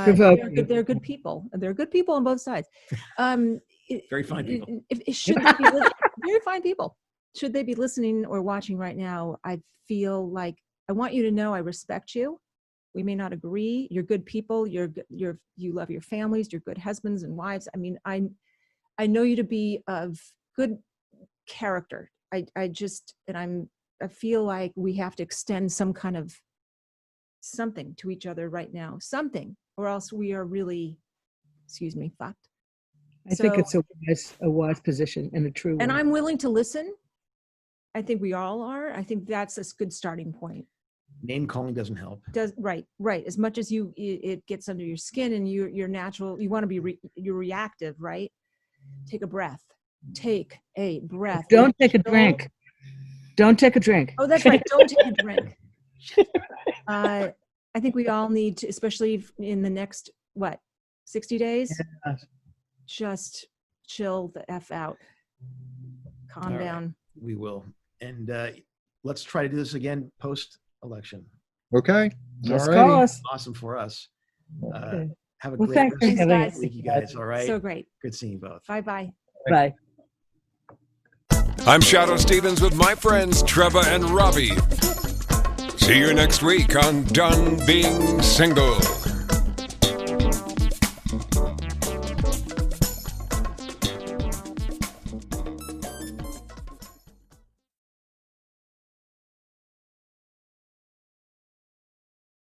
[SPEAKER 5] Provoke you.
[SPEAKER 3] they're good people. They're good people on both sides.
[SPEAKER 2] Very fine people.
[SPEAKER 3] Should they be very fine people? Should they be listening or watching right now? I feel like I want you to know I respect you. We may not agree. You're good people. You love your families. You're good husbands and wives. I mean, I know you to be of good character. I feel like we have to extend some kind of something to each other right now, something, or else we are really, excuse me, fucked.
[SPEAKER 5] I think it's a wise position and a true
[SPEAKER 3] And
[SPEAKER 5] one.
[SPEAKER 3] I'm willing to listen I think we all are. I think that's a good starting point.
[SPEAKER 2] Name calling doesn't help.
[SPEAKER 3] Right. As much as it gets under your skin and you're natural, you want to be you're reactive, right? Take a breath. Take a breath.
[SPEAKER 5] Don't take a drink. Don't take a drink.
[SPEAKER 3] Oh, that's right. Don't take a drink. I think we all need to, especially in the next, 60 days?
[SPEAKER 5] Yeah.
[SPEAKER 3] Just chill the F out. Calm
[SPEAKER 2] All right.
[SPEAKER 3] down.
[SPEAKER 2] We will. And let's try to do this again post-election.
[SPEAKER 6] Okay.
[SPEAKER 5] Just
[SPEAKER 6] All
[SPEAKER 5] call
[SPEAKER 6] righty.
[SPEAKER 5] us.
[SPEAKER 2] Awesome for us.
[SPEAKER 5] Okay.
[SPEAKER 2] Have a
[SPEAKER 5] Well,
[SPEAKER 2] great
[SPEAKER 5] thanks for
[SPEAKER 2] rest of
[SPEAKER 3] having
[SPEAKER 2] the
[SPEAKER 3] us.
[SPEAKER 2] week, you guys. All right.
[SPEAKER 3] So great.
[SPEAKER 2] Good seeing you both.
[SPEAKER 3] Bye-bye.
[SPEAKER 5] Bye.
[SPEAKER 1] I'm Shadow Stevens with my friends Trevor and Robbie. See you next week on Done Being Single.